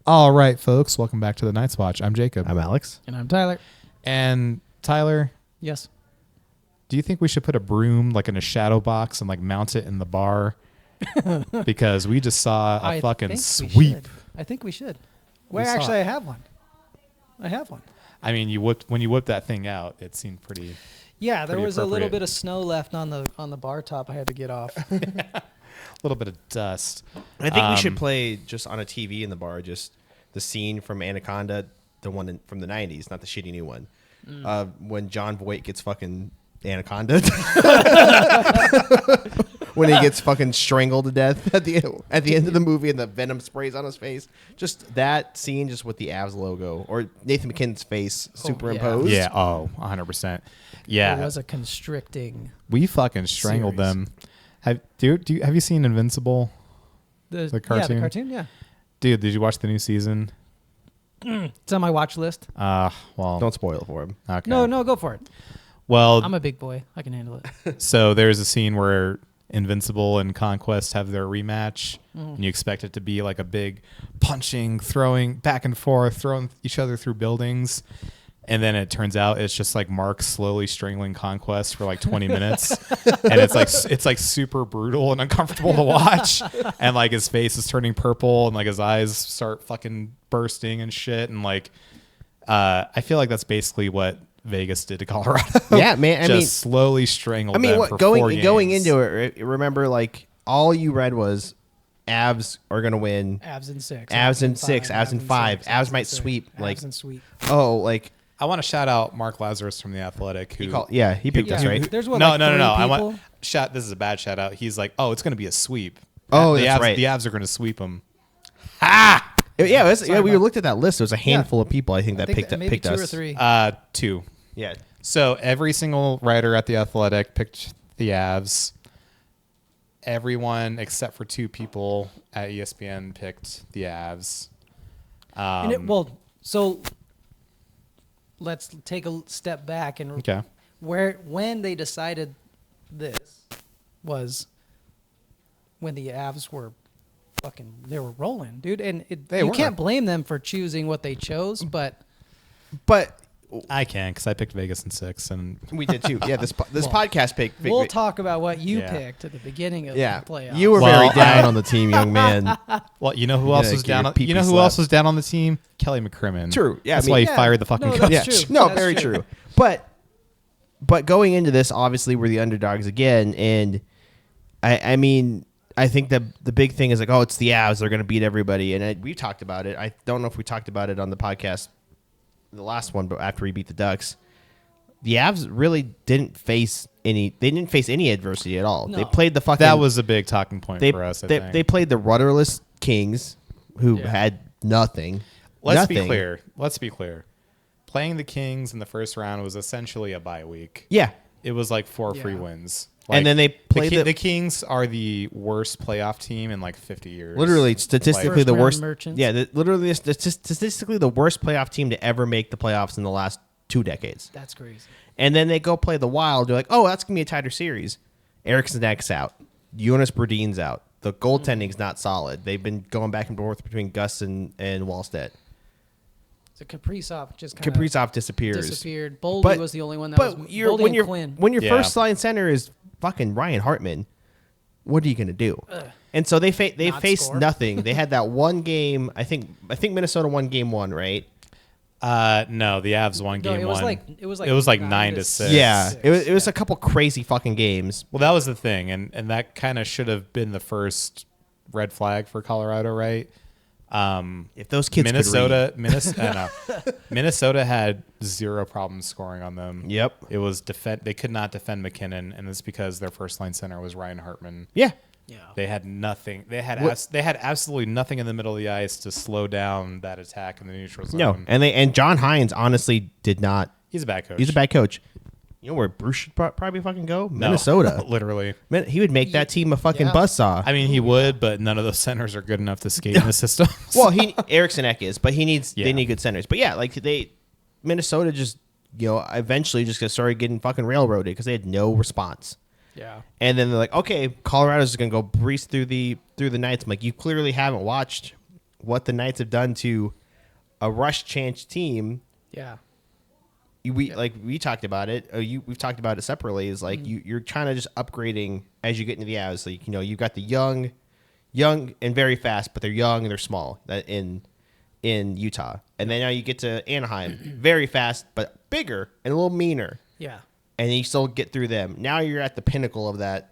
All right, folks, welcome back to the Night's Watch. I'm Jacob. I'm Alex. And I'm Tyler. And Tyler, Yes. do you think we should put a broom like in a shadow box and like mount it in the bar? Because we just saw a fucking sweep. I think we should. We saw Actually, it. I have one. I mean, when you whipped that thing out, it seemed pretty. Yeah, there Pretty was a little appropriate. bit of snow left on the bar top. I had to get off. A little bit of dust. I think we should play just on a TV in the bar, just the scene from Anaconda, the one from the 90s, not the shitty new one. When John Voight gets fucking Anaconda. When he gets fucking strangled to death at the end of the movie and the venom sprays on his face. Just that scene just with the Avs logo or Nathan McKinnon's face superimposed. Yeah, 100%. Yeah. It was a constricting. We fucking strangled series. them. Have you seen Invincible? The cartoon? Yeah, the cartoon, yeah. Dude, did you watch the new season? It's on my watch list. Well. Don't spoil it for him. Okay. No, go for it. Well, I'm a big boy. I can handle it. so there's a scene where Invincible and Conquest have their rematch, and you expect it to be like a big punching, throwing back and forth, throwing each other through buildings. And then it turns out it's just like Mark slowly strangling Conquest for like 20 minutes. And it's like super brutal and uncomfortable to watch. And like his face is turning purple and like his eyes start fucking bursting and shit. And like, I feel like that's basically what Vegas did to Colorado. Yeah, man. I mean, slowly strangled them for going 4 games. into it, remember, like, all you read was Avs are going to win. Avs in 6. Avs in 6. Avs in 5. Avs might sweep. Like, Avs in sweep. oh, like. I want to shout out Mark Lazarus from The Athletic. He picked us, right? There's what, No. like three I people? want this is a bad shout out. He's like, it's going to be a sweep. Oh, the that's Avs, right. The Avs are going to sweep them. We looked at that list. There was a handful of people, I think, that picked maybe two us. or three. 2. Yeah. So every single writer at The Athletic picked the Avs. Everyone except for 2 people at ESPN picked the Avs. So let's take a step back and Okay. when they decided this was when the Avs were they were rolling, dude, and you can't blame them for choosing what they chose, but I can because I picked Vegas in 6, and we did too. Yeah, this podcast picked. we'll talk about what you Yeah. picked at the beginning of Yeah, the playoffs. you were very down on the team, young man. well, you know who else was get down? your On, pee-pee you know who slapped. else was down on the team? Kelly McCrimmon. True. Yeah, that's I mean- why he Yeah. fired the fucking No, coach. that's true. No, That's very true. true. But going into this, obviously we're the underdogs again, and I mean, I think the big thing is like, it's the Avs, they're going to beat everybody, and we've talked about it. I don't know if we talked about it on the podcast, the last one, but after we beat the Ducks, the Avs really didn't face any adversity at all. No. They played the fucking. That was a big talking point for us. I think They played the rudderless Kings, who had nothing. Let's be clear. Playing the Kings in the first round was essentially a bye week. Yeah. It was like 4 free Yeah. wins. And then they played the Kings are the worst playoff team in like 50 years. Literally, statistically, First the round worst. merchants. Yeah, literally, statistically, the worst playoff team to ever make the playoffs in the last 2 decades. That's crazy. And then they go play the Wild. They're like, that's gonna be a tighter series. Eriksson Ek's out. Jonas Brodin's out. The goaltending's not solid. They've been going back and forth between Gus and Wallstedt. So Kaprizov just kind of Kaprizov disappears. disappeared. Boldy But- was the only one that But was. you're, Boldy when and you're Quinn. when your Yeah. first line center is fucking Ryan Hartman, what are you gonna do? And so they Not faced score. nothing. They had that one game. I think Minnesota won game 1, right? No, the Avs won No, game it was 1. it was like 9 to 6. Yeah, Six, it was a couple crazy fucking games. Well, that was the thing, and that kind of should have been the first red flag for Colorado, right? If those kids Minnesota had 0 problems scoring on them. Yep. It was they could not defend McKinnon, and it's because their first line center was Ryan Hartman. Yeah. Yeah. They had nothing. They had absolutely nothing in the middle of the ice to slow down that attack in the neutral zone. No, and John Hines honestly did not. He's a bad coach. He's a bad coach. You know where Bruce should probably fucking go? No. Minnesota. Literally. He would make that team a fucking Yeah. buzzsaw. I mean, he would, but none of those centers are good enough to skate in the system. Well, Eriksson Ek is, but they Yeah. need good centers. But yeah, like Minnesota just eventually just started getting fucking railroaded because they had no response. Yeah. And then they're like, okay, Colorado's just gonna go breeze through the Knights. I'm like, you clearly haven't watched what the Knights have done to a rush chance team. Yeah. We talked about it. We've talked about it separately. Is like you're trying to just upgrading as you get into the Avs. Like you've got the young and very fast, but they're young and they're small. That in Utah, and then now you get to Anaheim, very fast but bigger and a little meaner. Yeah. And you still get through them. Now you're at the pinnacle of that.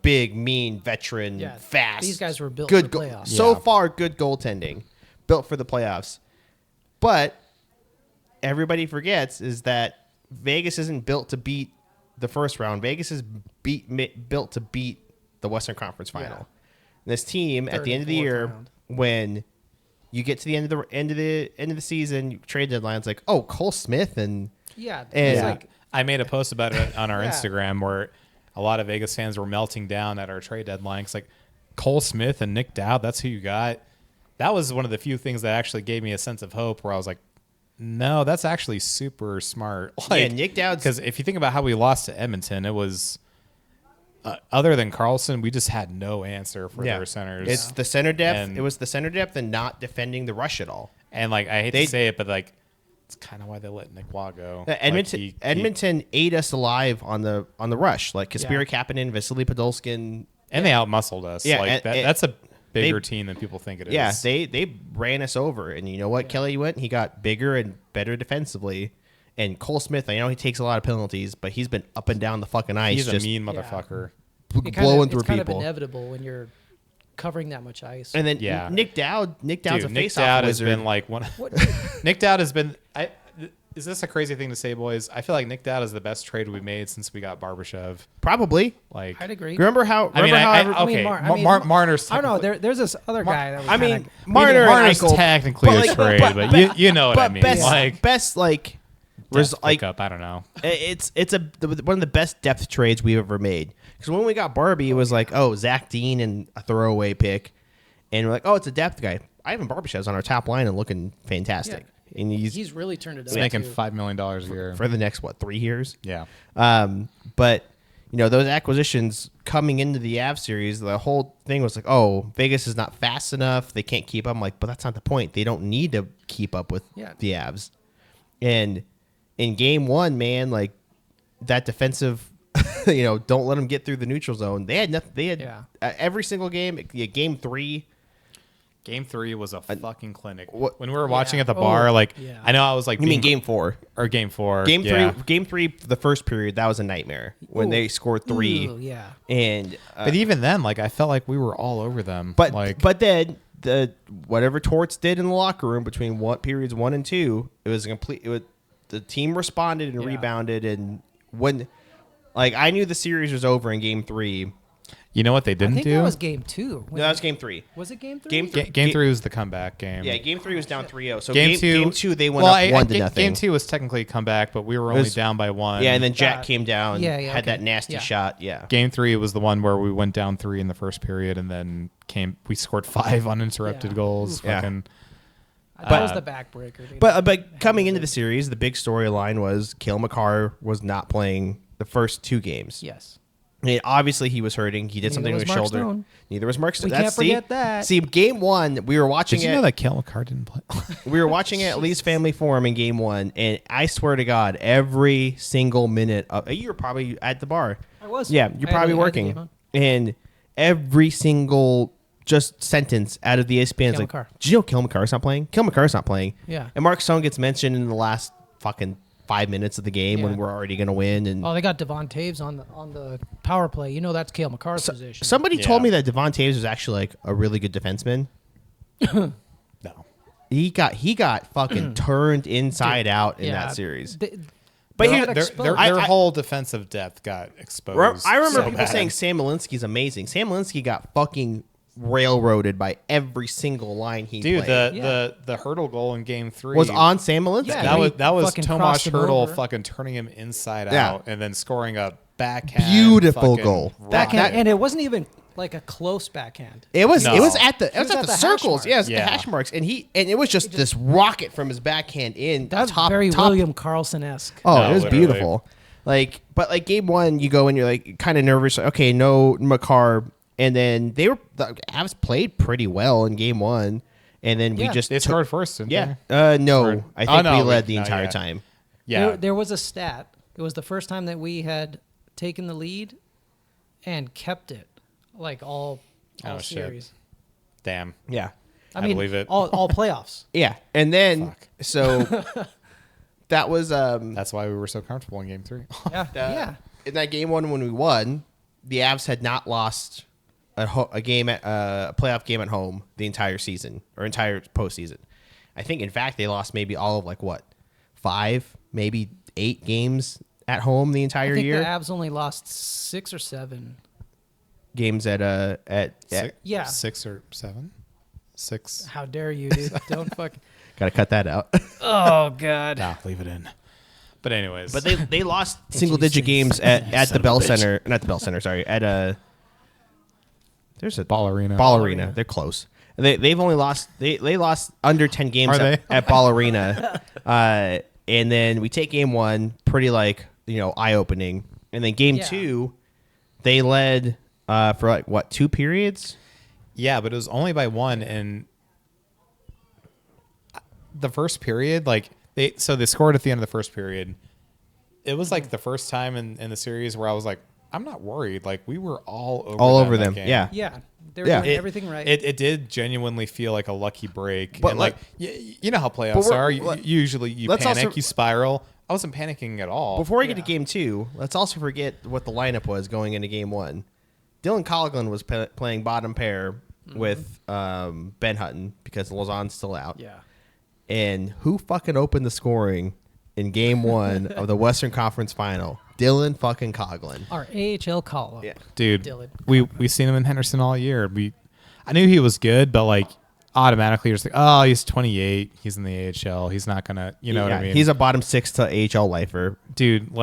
Big, mean, veteran, fast. These guys were built good for the playoffs. So far, good goaltending, built for the playoffs. But everybody forgets is that Vegas isn't built to beat the first round. Vegas is built to beat the Western Conference Final. Yeah. And this team at the end of the year, when you get to the end of the season, trade deadline's like, oh, Cole Smith and like, I made a post about it on our Instagram where a lot of Vegas fans were melting down at our trade deadline. It's like Cole Smith and Nick Dowd, that's who you got. That was one of the few things that actually gave me a sense of hope where I was like, no, that's actually super smart. Like, Nick Dowd. Because if you think about how we lost to Edmonton, it was other than Carlson, we just had no answer for their centers. It's the center depth. It was the center depth and not defending the rush at all. And like I hate to say it, but like it's kind of why they let Nick Waugh go. Edmonton ate us alive on the rush. Like Kasperi Kapanen, Vasily Podolskin. And they outmuscled us. Yeah, like that's a bigger team than people think it is. Yeah, they ran us over. And you know what? Kelly went. He got bigger and better defensively. And Cole Smith, I know he takes a lot of penalties, but he's been up and down the fucking ice. He's a mean motherfucker. Blowing through people. It's kind of inevitable when you're covering that much ice. And then Nick Dowd's a face-off Nick Dowd wizard. has been like one. Nick Dowd has been. Is this a crazy thing to say, boys? I feel like Nick Dowd is the best trade we made since we got Barbashev. Probably. Like I'd agree. Remember how? Marner's. I don't know. There's this other guy that was. Marner's technically a trade, but you know what I mean. Best pickup. I don't know. It's one of the best depth trades we've ever made. Because when we got Barbie, it was like, oh, Zach Dean and a throwaway pick, and we're like, oh, it's a depth guy. Ivan Barbashev's on our top line and looking fantastic. Yeah. And he's really turned it up. He's making $5 million a year for the next 3 years. Yeah. But those acquisitions coming into the Avs series, the whole thing was like, oh, Vegas is not fast enough. They can't keep up. I'm like, but that's not the point. They don't need to keep up with the Avs. And in game one, man, like that defensive, don't let them get through the neutral zone. They had nothing. They had every single game. Game three. Game 3 was a fucking clinic. When we were watching at the bar, I know I was like, you mean game 4 or game 4? Game three, the first period, that was a nightmare when they scored 3. Ooh, yeah. And but even then, I felt like we were all over them. But then whatever Torts did in the locker room between periods 1 and 2, it was the team responded and rebounded, and when I knew the series was over in game 3. You know what they didn't do? That was game 2. No, that was game 3. Was it game 3? Game 3 was the comeback game. Yeah, game 3 was down 3-0. So game 2 they went up 1-0. Game 2 was technically a comeback, but we were only down by 1. Yeah, and then Jack came down, had that nasty shot. Yeah. Game 3 was the one where we went down 3 in the first period, and then we scored 5 uninterrupted goals. That was the backbreaker. Dude. But coming into the series, the big storyline was Cale Makar was not playing the first 2 games. Yes. I mean, obviously, he was hurting. He did something to his shoulder. Stone. Neither was Mark Stone. We can't forget that. See, game 1, we were watching Did you know that Cale Makar didn't play? We were watching it at Lee's Family Forum in game 1, and I swear to God, every single minute you were probably at the bar. I was. Yeah, you're probably working. And every single just sentence out of the ESPN is like, did you know Cale Makar's not playing? Cale Makar's not playing. Yeah. And Mark Stone gets mentioned in the last fucking 5 minutes of the game when we're already going to win. And they got Devon Taves on the power play. You know that's Cale Makar's position. Somebody told me that Devon Taves was actually a really good defenseman. No. He got fucking turned inside out in that series. But their whole defensive depth got exposed. I remember people saying Sam Malinsky's amazing. Sam Malinsky got fucking railroaded by every single line he played. The Hurdle goal in game 3 was on Sam Malinsky. Yeah, that was Tomas Hurdle fucking turning him inside out and then scoring a backhand beautiful goal. Backhand, and it wasn't even like a close backhand. It was at the circles. Yeah, the hash marks, and it was just this rocket from his backhand in. That's very William Karlsson-esque. Oh, it was literally beautiful. But game 1, you go and you're kind of nervous. Okay, no Makar. And then the Avs played pretty well in game 1, and then we just they scored first. Didn't no, I think we led the entire yeah. time. Yeah, There was a stat. It was the first time that we had taken the lead and kept it like all series. Shit. Damn. Yeah. I mean, believe it. all playoffs. Yeah, and then so that was That's why we were so comfortable in Game 3. Yeah. in that game 1 when we won, the Avs had not lost a game at a playoff game at home the entire season or entire postseason. I think, in fact, they lost maybe all of 5, maybe 8 games at home the entire year. The Avs only lost 6 or 7 games at yeah 6 or 7. 6. How dare you, dude? Don't fucking. Gotta cut that out. Oh God. Nah, leave it in. But anyways, But they lost single digit games at the Bell Center, not the Bell Center. Sorry, at there's a Ball Arena. Ball Arena. They're close. They've only lost they lost under 10 games at Ball Arena, and then we take game 1 pretty eye opening, and then game 2 they led for 2 periods. Yeah, but it was only by 1, and the first period, they scored at the end of the first period. It was the first time in the series where I was like, I'm not worried. We were all over them. game. Yeah. Yeah. They were doing everything right. It did genuinely feel like a lucky break. But and you know how playoffs are. Usually you panic, you spiral. I wasn't panicking at all. Before we get to game 2, let's also forget what the lineup was going into game 1. Dylan Coghlan was playing bottom pair with Ben Hutton because Lauzon's still out. Yeah. And who fucking opened the scoring in game 1 of the Western Conference Final? Dylan fucking Coghlan. Our AHL call up. Yeah. Dude, Dylan. we've seen him in Henderson all year. I knew he was good, but automatically you're just oh, he's 28. He's in the AHL. He's not gonna, what I mean? He's a bottom 6 to AHL lifer. Dude,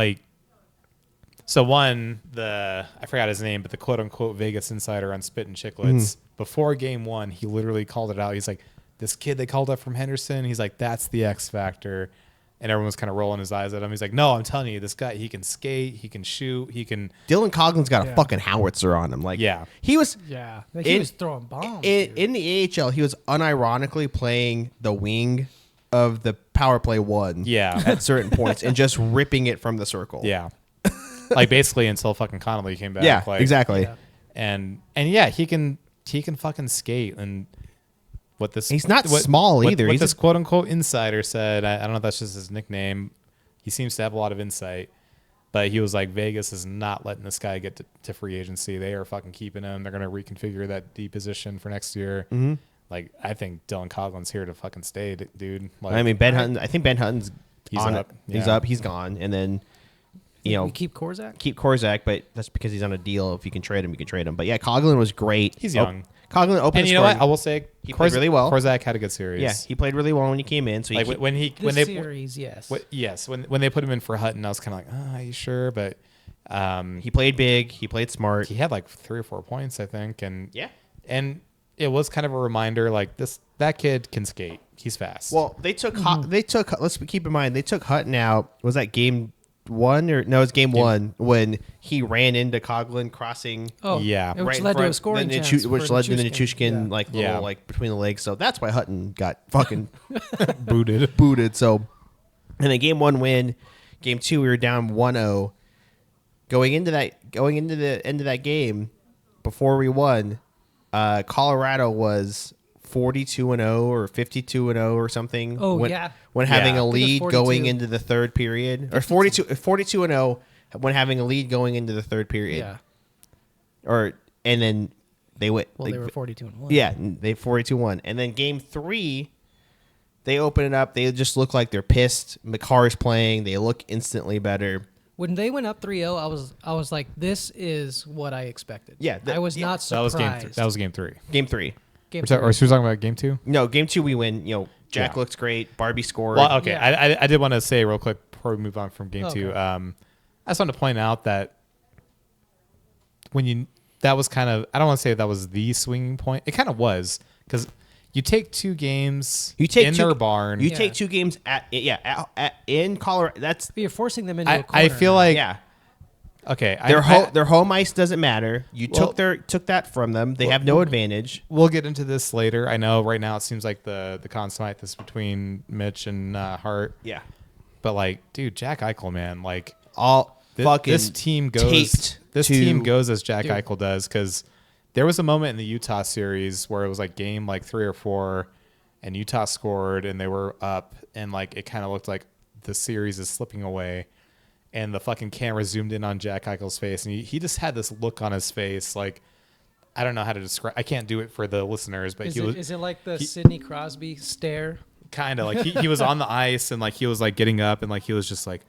so I forgot his name, but the quote unquote Vegas insider on Spit and Chicklets, before game 1, he literally called it out. He's like, this kid they called up from Henderson, he's like, that's the X factor. And everyone's kind of rolling his eyes at him. He's like, no, I'm telling you, this guy, he can skate, he can shoot, he can. Dylan Coughlin's got a fucking howitzer on him. He was. Yeah. He was throwing bombs. In the AHL, he was unironically playing the wing of the power play 1 at certain points and just ripping it from the circle. Yeah. Basically until fucking Connolly came back. Yeah, exactly. Yeah. And yeah, he can fucking skate. And he's not small either. What this quote unquote insider said, I don't know if that's just his nickname. He seems to have a lot of insight, but he was like, Vegas is not letting this guy get to free agency. They are fucking keeping him. They're going to reconfigure that D position for next year. Mm-hmm. I think Dylan Coughlin's here to fucking stay, dude. Ben Hutton. I think Ben Hutton's up. He's up. He's gone. And then, we keep Korczak? Keep Korczak, but that's because he's on a deal. If you can trade him, you can trade him. But yeah, Coghlan was great. He's young. Coghlan opened. And you know what? I will say he played really well. Korczak had a good series. Yeah, he played really well when he came in. So When they put him in for Hutton, I was kind of like, are you sure? But he played big. He played smart. He had 3 or 4 points, I think, and and it was kind of a reminder that kid can skate. He's fast. Well, let's keep in mind they took Hutton out. Was that game 1 or no? It was game 1 when he ran into Coghlan crossing. Oh yeah, which led to a scoring chance, which led to the Nichushkin between the legs. So that's why Hutton got fucking booted. So, and then game 1 win, game 2 we were down 1-0. Going into the end of that game, before we won, Colorado was 42-0 or 52-0 or something. Oh, when having a lead going into the third period, or 42-0 when having a lead going into the third period. Yeah. And then they went. Well, they were 42-1. Yeah, they 42-1, and then game 3, they open it up. They just look like they're pissed. McCarr's playing. They look instantly better. When they went up 3-0, I was like, this is what I expected. Yeah, I was not surprised. That was game 3. Game 3. Or so we're talking about game 2? No, game 2 we win. Jack looks great. Barbie scored. Well, okay. Yeah. I did want to say real quick before we move on from game 2. I just wanted to point out that that was kind of, I don't want to say that was the swinging point. It kind of was, because you take 2 games in their barn. You take 2 games in Colorado. You're forcing them into a corner. I feel like Okay, their home ice doesn't matter. You took that from them. They have no advantage. We'll get into this later. I know right now it seems like the consummate this between Mitch and Hart. Yeah, but like, dude, Jack Eichel, man, like this team goes. This team goes as Jack Eichel does, because there was a moment in the Utah series where it was like game like 3 or 4, and Utah scored and they were up, and like it kind of looked like the series is slipping away. And the fucking camera zoomed in on Jack Eichel's face, and he just had this look on his face, like, I don't know how to describe. I can't do it for the listeners, but is it like the Sidney Crosby stare? Kind of like he was on the ice, and like he was like getting up, and like he was just like,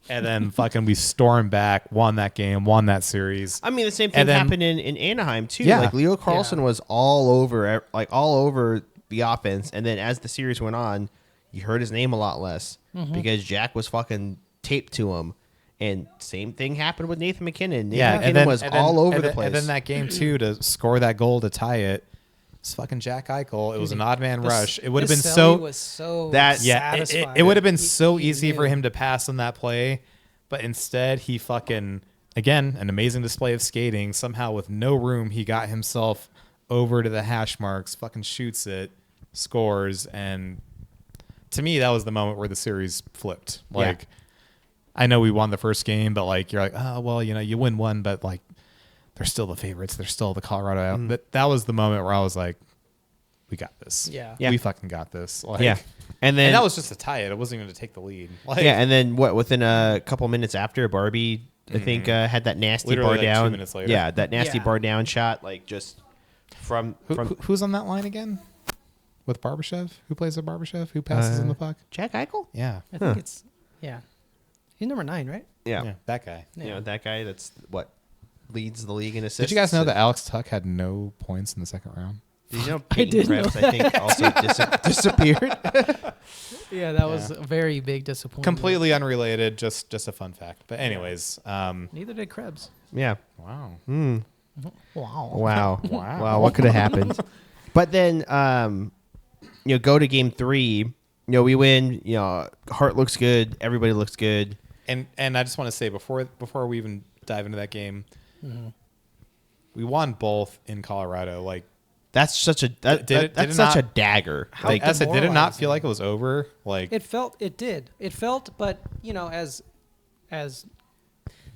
and then fucking we stormed back, won that game, won that series. I mean, the same thing happened in Anaheim too. Yeah. Like Leo Carlsson was all over the offense, and then as the series went on, you heard his name a lot less because Jack was fucking taped to him. And same thing happened with Nathan McKinnon. McKinnon was all over the place. And then that game too, to score that goal to tie it, it's fucking Jack Eichel. It was an odd man rush. It would have been satisfying. It would have been so easy for him to pass on that play, but instead he fucking, again, an amazing display of skating. Somehow with no room, he got himself over to the hash marks, fucking shoots it, scores, and to me that was the moment where the series flipped. Like, I know we won the first game, but like you're like, oh well, you know, you win one, but like they're still the favorites. They're still the Colorado. That was the moment where I was like, we got this. Yeah. We fucking got this. Like, and that was just to tie it. It wasn't even to take the lead. Like, and then within a couple minutes after, Barbie, I think, had that nasty bar like down. 2 minutes later. Yeah, that nasty bar down shot, like just from who's on that line again? With Barbashev? Who plays with Barbashev? Who passes in the puck? Jack Eichel? Yeah. I think it's he's number 9, right? Yeah, that guy. You know, that guy that's what leads the league in assists. Did you guys know that Alex Tuck had no points in the second round? Did you know Peyton Krebs, I think, also disappeared? Yeah, that was a very big disappointment. Completely unrelated, just a fun fact. But anyways, neither did Krebs. Yeah. Wow. Wow. What could have happened? But then, go to game 3. We win. Hart looks good. Everybody looks good. And I just want to say before we even dive into that game, we won both in Colorado. Like, that's such a a dagger. Like I said, did it not feel like it was over? Like it felt, but as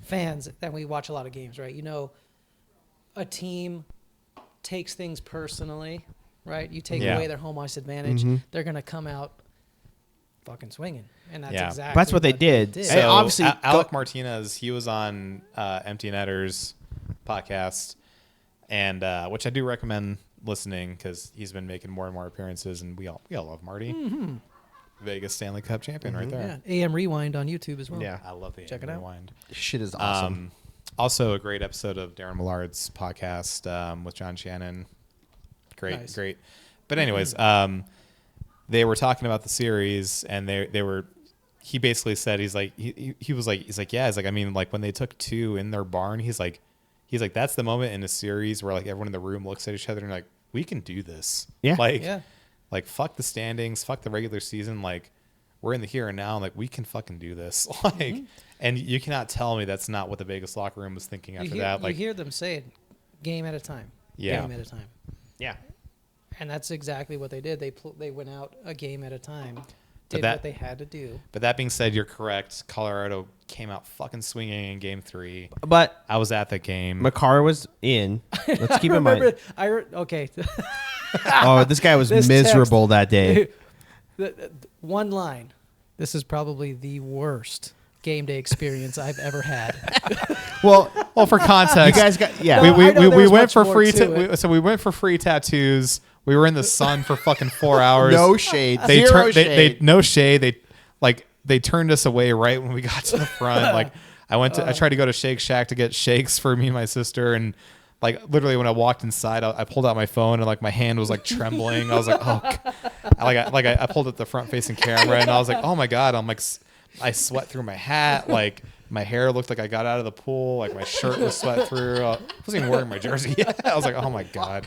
fans, and we watch a lot of games, right? A team takes things personally, right? You take away their home ice advantage, they're gonna come out fucking swinging, and that's what they did. So obviously, Alec Martinez, he was on Empty Netters podcast, and which I do recommend listening because he's been making more and more appearances, and we all love Marty. Vegas Stanley Cup champion right there. Yeah, AM Rewind on YouTube as well. Yeah, I love the Check AM it out. Rewind. Shit is awesome. Also, a great episode of Darren Millard's podcast with John Shannon. Great. But anyways, they were talking about the series, and he basically said, he's like, I mean, like when they took 2 in their barn, he's like, that's the moment in a series where like everyone in the room looks at each other and like, we can do this. Yeah. Like fuck the standings, fuck the regular season. Like, we're in the here and now. And like, we can fucking do this. Like, and you cannot tell me that's not what the Vegas locker room was thinking after that. Like, you hear them say it, game at a time. Yeah. Game at a time. Yeah. And that's exactly what they did. They went out a game at a time, did what they had to do. But that being said, you're correct. Colorado came out fucking swinging in game 3. But I was at the game. Makar was in. Let's keep in mind. Okay. Oh, this guy was miserable that day. One line. This is probably the worst game day experience I've ever had. Well, for context, you guys got we went for free. So we went for free tattoos. We were in the sun for fucking 4 hours. No shade. Zero shade. No shade. They turned us away right when we got to the front. Like I tried to go to Shake Shack to get shakes for me and my sister, and like literally when I walked inside, I pulled out my phone and like my hand was like trembling. I was like, oh, I pulled up the front facing camera and I was like, oh my god. I'm like, I sweat through my hat. Like my hair looked like I got out of the pool. Like my shirt was sweat through. I wasn't even wearing my jersey yet. I was like, oh my god.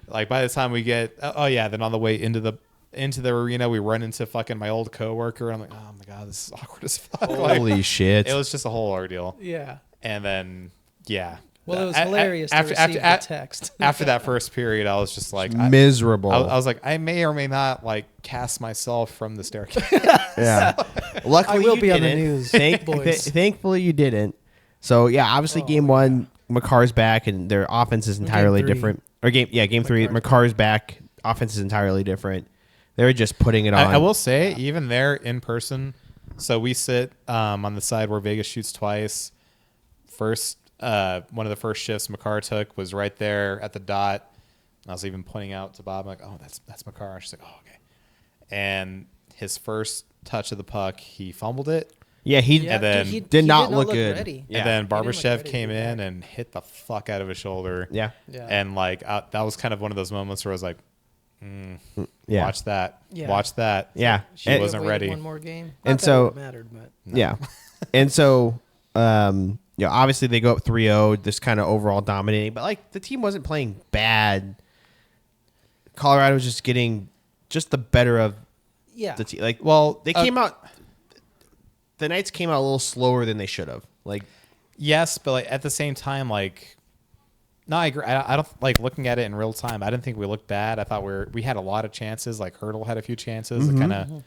Like by the time we get, then on the way into the into the arena, we run into fucking my old coworker. And I'm like, oh my God, this is awkward as fuck. Holy shit. It was just a whole ordeal. Yeah. And then, yeah. Well, it was hilarious to receive the text. After that first period, I was just like... miserable. I was like, I may or may not like cast myself from the staircase. Yeah. Luckily, I will you be on the didn't. news, boys. Thankfully, you didn't. So, yeah, obviously, game one, Makar's back, and their offense is entirely different. Or game three, Makar's back. Offense is entirely different. They're just putting it on. I will say, even there in person, so we sit on the side where Vegas shoots twice. One of the first shifts Makar took was right there at the dot. I was even pointing out to Bob, like, oh, that's Makar. And she's like, oh, okay. And his first touch of the puck, he fumbled it. Yeah, he did not look good. Ready. And then Barbashev came in and hit the fuck out of his shoulder. Yeah. And like that was kind of one of those moments where I was like, watch that. Yeah. Watch that. Yeah. She wasn't ready. One more game. And so it mattered, but yeah. And so obviously they go up 3-0, just kind of overall dominating, but like the team wasn't playing bad. Colorado was just getting the better of the team. Like, well, they came out. The Knights came out a little slower than they should have. Like, yes, but like at the same time, like, no, I agree. I don't like looking at it in real time. I didn't think we looked bad. I thought we had a lot of chances. Like Hurdle had a few chances, kind of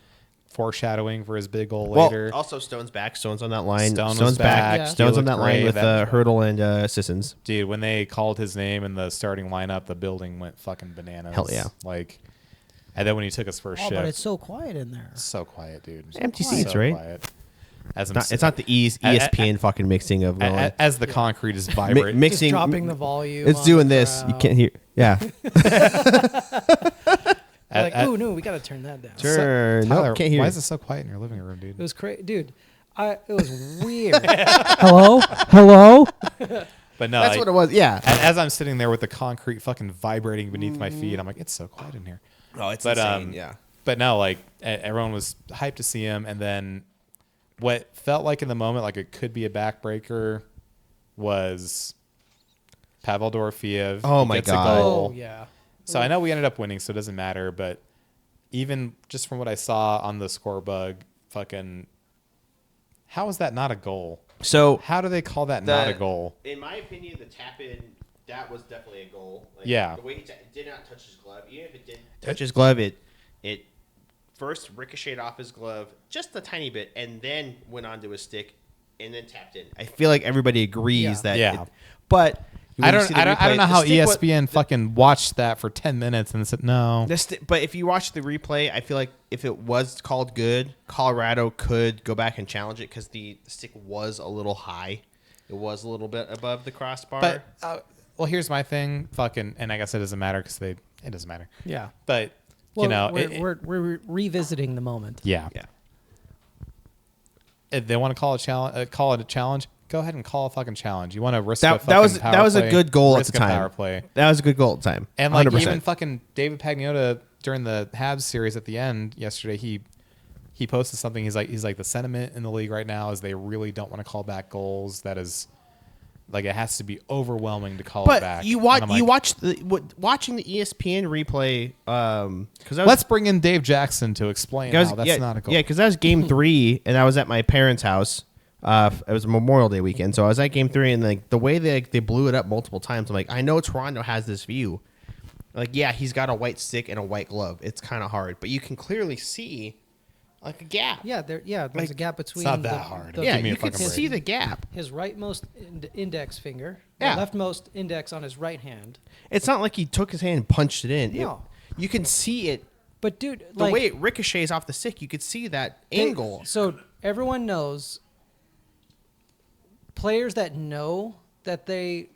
foreshadowing for his big goal later. Also, Stone's back. Stone's on that line. Stone's back. Yeah. Stone's on that line with Hurdle and Sissons. Dude, when they called his name in the starting lineup, the building went fucking bananas. Hell yeah! Like, and then when he took his first shift, but it's so quiet in there. So quiet, dude. Empty seats, right? Quiet. It's not the ESPN fucking mixing of as the concrete is vibrating, mixing, just dropping the volume. It's doing this. You can't hear. Yeah. Like, oh no, we got to turn that down. Sure. Tyler, no, can't hear. Why is it so quiet in your living room, dude? It was crazy, dude. It was weird. Hello. But no, that's what it was. Yeah. As I'm sitting there with the concrete fucking vibrating beneath my feet, I'm like, it's so quiet in here. Oh, it's insane. Yeah. But no, like everyone was hyped to see him, and then what felt like in the moment like it could be a backbreaker was Pavel Dorofeyev. Oh my God. Oh yeah. So I know we ended up winning, so it doesn't matter. But even just from what I saw on the score bug, fucking, how is that not a goal? So how do they call that not a goal? In my opinion, the tap in, that was definitely a goal. Like, yeah. The way he did not touch his glove, even if it did touch his glove, it first ricocheted off his glove just a tiny bit, and then went onto his stick, and then tapped in. I feel like everybody agrees that. Yeah. But I don't know how ESPN fucking watched that for 10 minutes and said no. But if you watch the replay, I feel like if it was called good, Colorado could go back and challenge it because the stick was a little high. It was a little bit above the crossbar. But well, here's my thing, fucking, and I guess it doesn't matter because it doesn't matter. Yeah. But well, you know, we're revisiting the moment. Yeah. Yeah. If they want to call it a challenge. Go ahead and call a fucking challenge. You want to risk that was a good goal at the time. Power play. That was a good goal at the time. And like 100%. even fucking David Pagnotta during the Habs series at the end yesterday, he posted something. He's like the sentiment in the league right now is they really don't want to call back goals. That is like it has to be overwhelming to call it back. Watching the ESPN replay. Let's bring in Dave Jackson to explain how that's not a goal. Yeah, because that was game 3, and I was at my parents' house. It was a Memorial Day weekend, so I was at game 3, and like the way they blew it up multiple times, I'm like, I know Toronto has this view. Like, yeah, he's got a white stick and a white glove. It's kind of hard, but you can clearly see like a gap. Yeah, there's a gap between. It's not that hard. You can see the gap. His rightmost index finger, leftmost index on his right hand. It's not like he took his hand and punched it in. No, you can see it. But dude, the way it ricochets off the stick, you could see that angle. So everyone knows. Players that know that they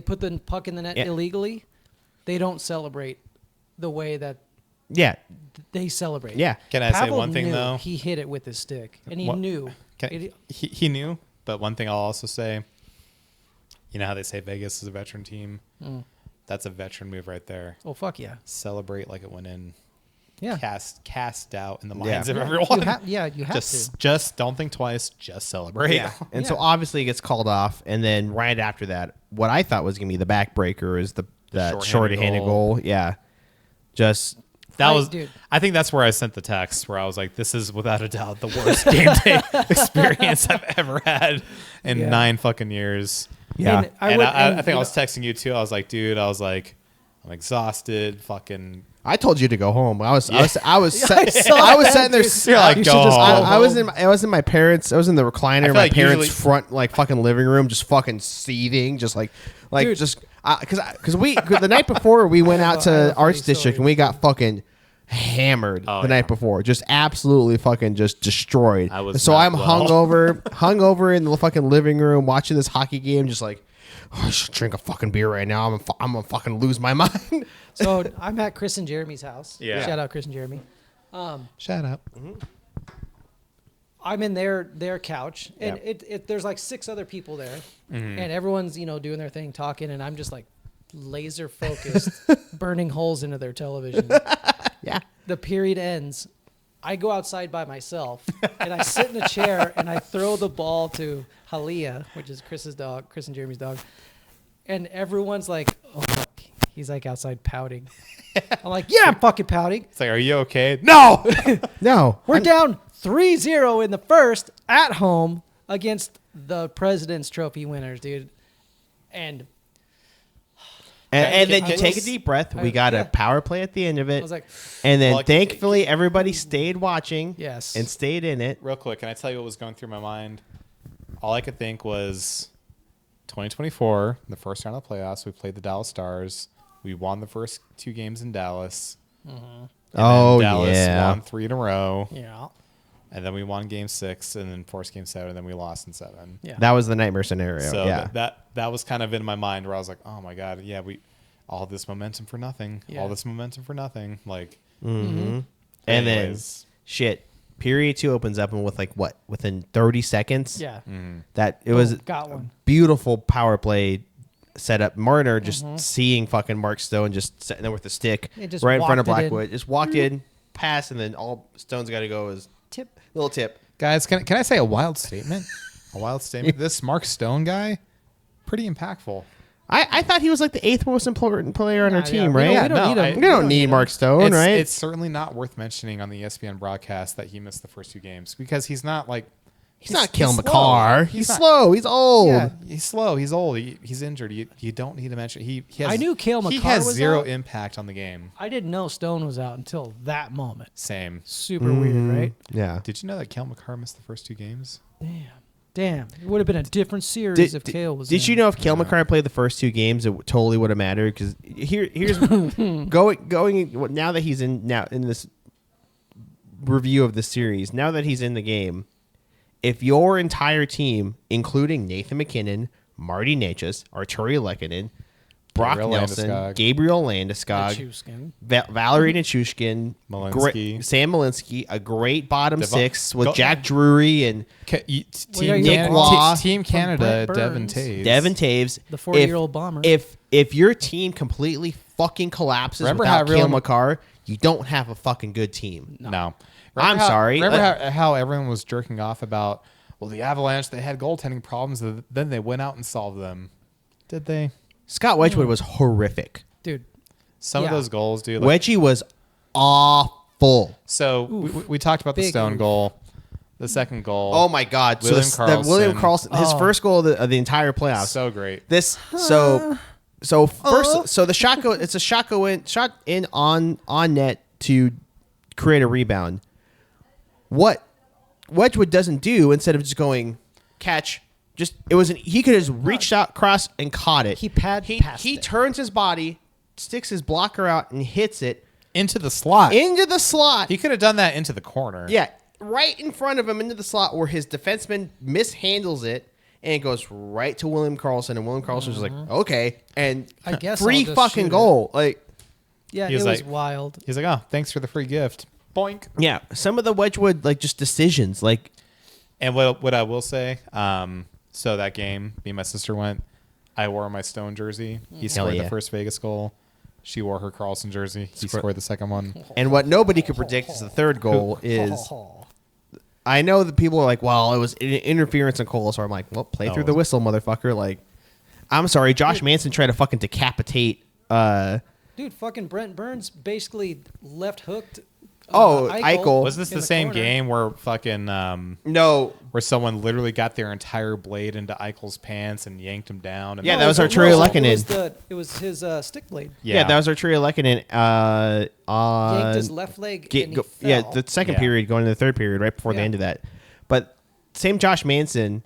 put the puck in the net illegally, they don't celebrate the way that they celebrate. Yeah. Can I say one thing though? He hit it with his stick, and he knew. He knew, but one thing I'll also say, you know how they say Vegas is a veteran team? That's a veteran move right there. Oh fuck yeah! Celebrate like it went in. Yeah. Cast doubt in the minds of everyone. You have to. Just don't think twice. Just celebrate. Yeah. And so obviously it gets called off, and then right after that, what I thought was gonna be the backbreaker is that short-handed goal. Yeah. Just I think that's where I sent the text where I was like, this is without a doubt the worst game day experience I've ever had in 9 fucking years. Yeah. I think I was texting you too. I was like, dude, I'm exhausted. Fucking. I told you to go home. I was sitting there. You're like, go home. I was in my parents. I was in the recliner in my parents' front, like fucking living room, just fucking seething, just like Dude. just because the night before we went out to Arts District and we got fucking hammered the night before, just absolutely fucking just destroyed. So I'm hungover in the fucking living room watching this hockey game, just like, oh, I should drink a fucking beer right now. I'm gonna fucking lose my mind. So I'm at Chris and Jeremy's house. Yeah. Shout out Chris and Jeremy. Shout out. I'm in their couch, and there's like 6 other people there, and everyone's doing their thing, talking, and I'm just like laser focused, burning holes into their television. Yeah. The period ends. I go outside by myself, and I sit in a chair, and I throw the ball to Halia, which is Chris's dog, Chris and Jeremy's dog, and everyone's like, "Oh, fuck." He's like outside pouting. I'm like, "Yeah, I'm fucking pouting." It's like, are you okay? No, no. We're down 3-0 in the first at home against the President's Trophy winners, dude. And then you take a deep breath. We got a power play at the end of it. I was like, and then thankfully everybody stayed watching. Yes. And stayed in it. real quick, can I tell you what was going through my mind? All I could think was 2024, the first round of the playoffs. We played the Dallas Stars. We won the first 2 games in Dallas. Oh, Dallas yeah. won 3 in a row. yeah. And then we won game 6 and then forced game 7 and then we lost in 7. Yeah. That was the nightmare scenario. So yeah. that was kind of in my mind where I was like, oh my God, yeah, all this momentum for nothing. Yeah. All this momentum for nothing. Like, And then anyways. period 2 opens up and within 30 seconds. Yeah. That it was got one. beautiful power play setup. Marner just seeing fucking Mark Stone just sitting there with the stick It just right in front of walked it in. Blackwood. Just walked in, passed, and then all Stone's got to go is little tip. Guys, can I say a wild statement? A wild statement. This Mark Stone guy, pretty impactful. I thought he was like the 8th most important player on our team, we right? don't We don't need Mark Stone, right? It's certainly not worth mentioning on the ESPN broadcast that he missed the first 2 games because he's not like he's not Kale slow. McCarr. He's slow. He's old. Yeah, he's slow. He's old. He's injured. You don't need to mention. He has. I knew Cale McCarr He has was 0 out. impact on the game. I didn't know Stone was out until that moment. Same. Super weird, right? Yeah. Did you know that Cale McCarr missed the first 2 games? Damn. It would have been a different series if Cale was Did in. you know if Cale McCarr played the first 2 games, it totally would have mattered? Because here's going now that he's in this review of the series. Now that he's in the game, if your entire team, including Nathan McKinnon, Marty Necas, Arturi Lehkonen, Brock Gabriel Nelson, Landeskog. Gabriel Landeskog, Chuskin. Valerie Nichushkin, Malinsky. Sam Malinsky, a great bottom Devon- 6 with Go- Jack Drury and Nick Waugh, Team Canada, Brent Devin Burns. Taves. Devin Taves. The 40-year-old bomber. If your team completely fucking collapses Remember without how Cale everyone- McCarr, you don't have a fucking good team. No. I'm sorry. Remember how everyone was jerking off about, well, the Avalanche, they had goaltending problems, then they went out and solved them. Did they? Scott Wedgwood was horrific. Dude. Some of Yeah. those goals, dude. Like, Wedgie was awful. so we talked about the Big Stone oof. goal, the second goal. Oh my God! William William Karlsson. Karlsson, his first goal of the entire playoffs. So great. the shot go. It's a shot in on net to create a rebound. What Wedgwood doesn't do, instead of just going catch, he could have just reached out, cross, and caught it. He He it. turns his body, sticks his blocker out, and hits it Into the slot. into the slot. He could have done that into the corner. Yeah, right in front of him into the slot where his defenseman mishandles it. And it goes right to William Karlsson, and William Karlsson's just like, okay, and I guess free I'll just fucking shoot it. goal. Like, Yeah, He it was was like- wild. He's like, oh, thanks for the free gift. Boink. yeah, some of the Wedgwood just decisions, like, And what I will say, so that game, me and my sister went. I wore my Stone jersey. He scored yeah. the first Vegas goal. She wore her Carlson jersey. He scored the second one. and what nobody could predict is the third goal is. I know that people are like, well, it was interference in Cole, so I'm like, well, play through the whistle, motherfucker. Like, I'm sorry, Josh Manson tried to fucking decapitate Dude, fucking Brent Burns basically left hooked. Eichel. Was this the same game where fucking no, where someone literally got their entire blade into Eichel's pants and yanked him down? And that was Arturi Lehkonen. It was his stick blade. Yeah, that was Arturi Lehkonen. Yanked his left leg and he fell. Yeah, the second period going to the third period right before the end of that. But same Josh Manson,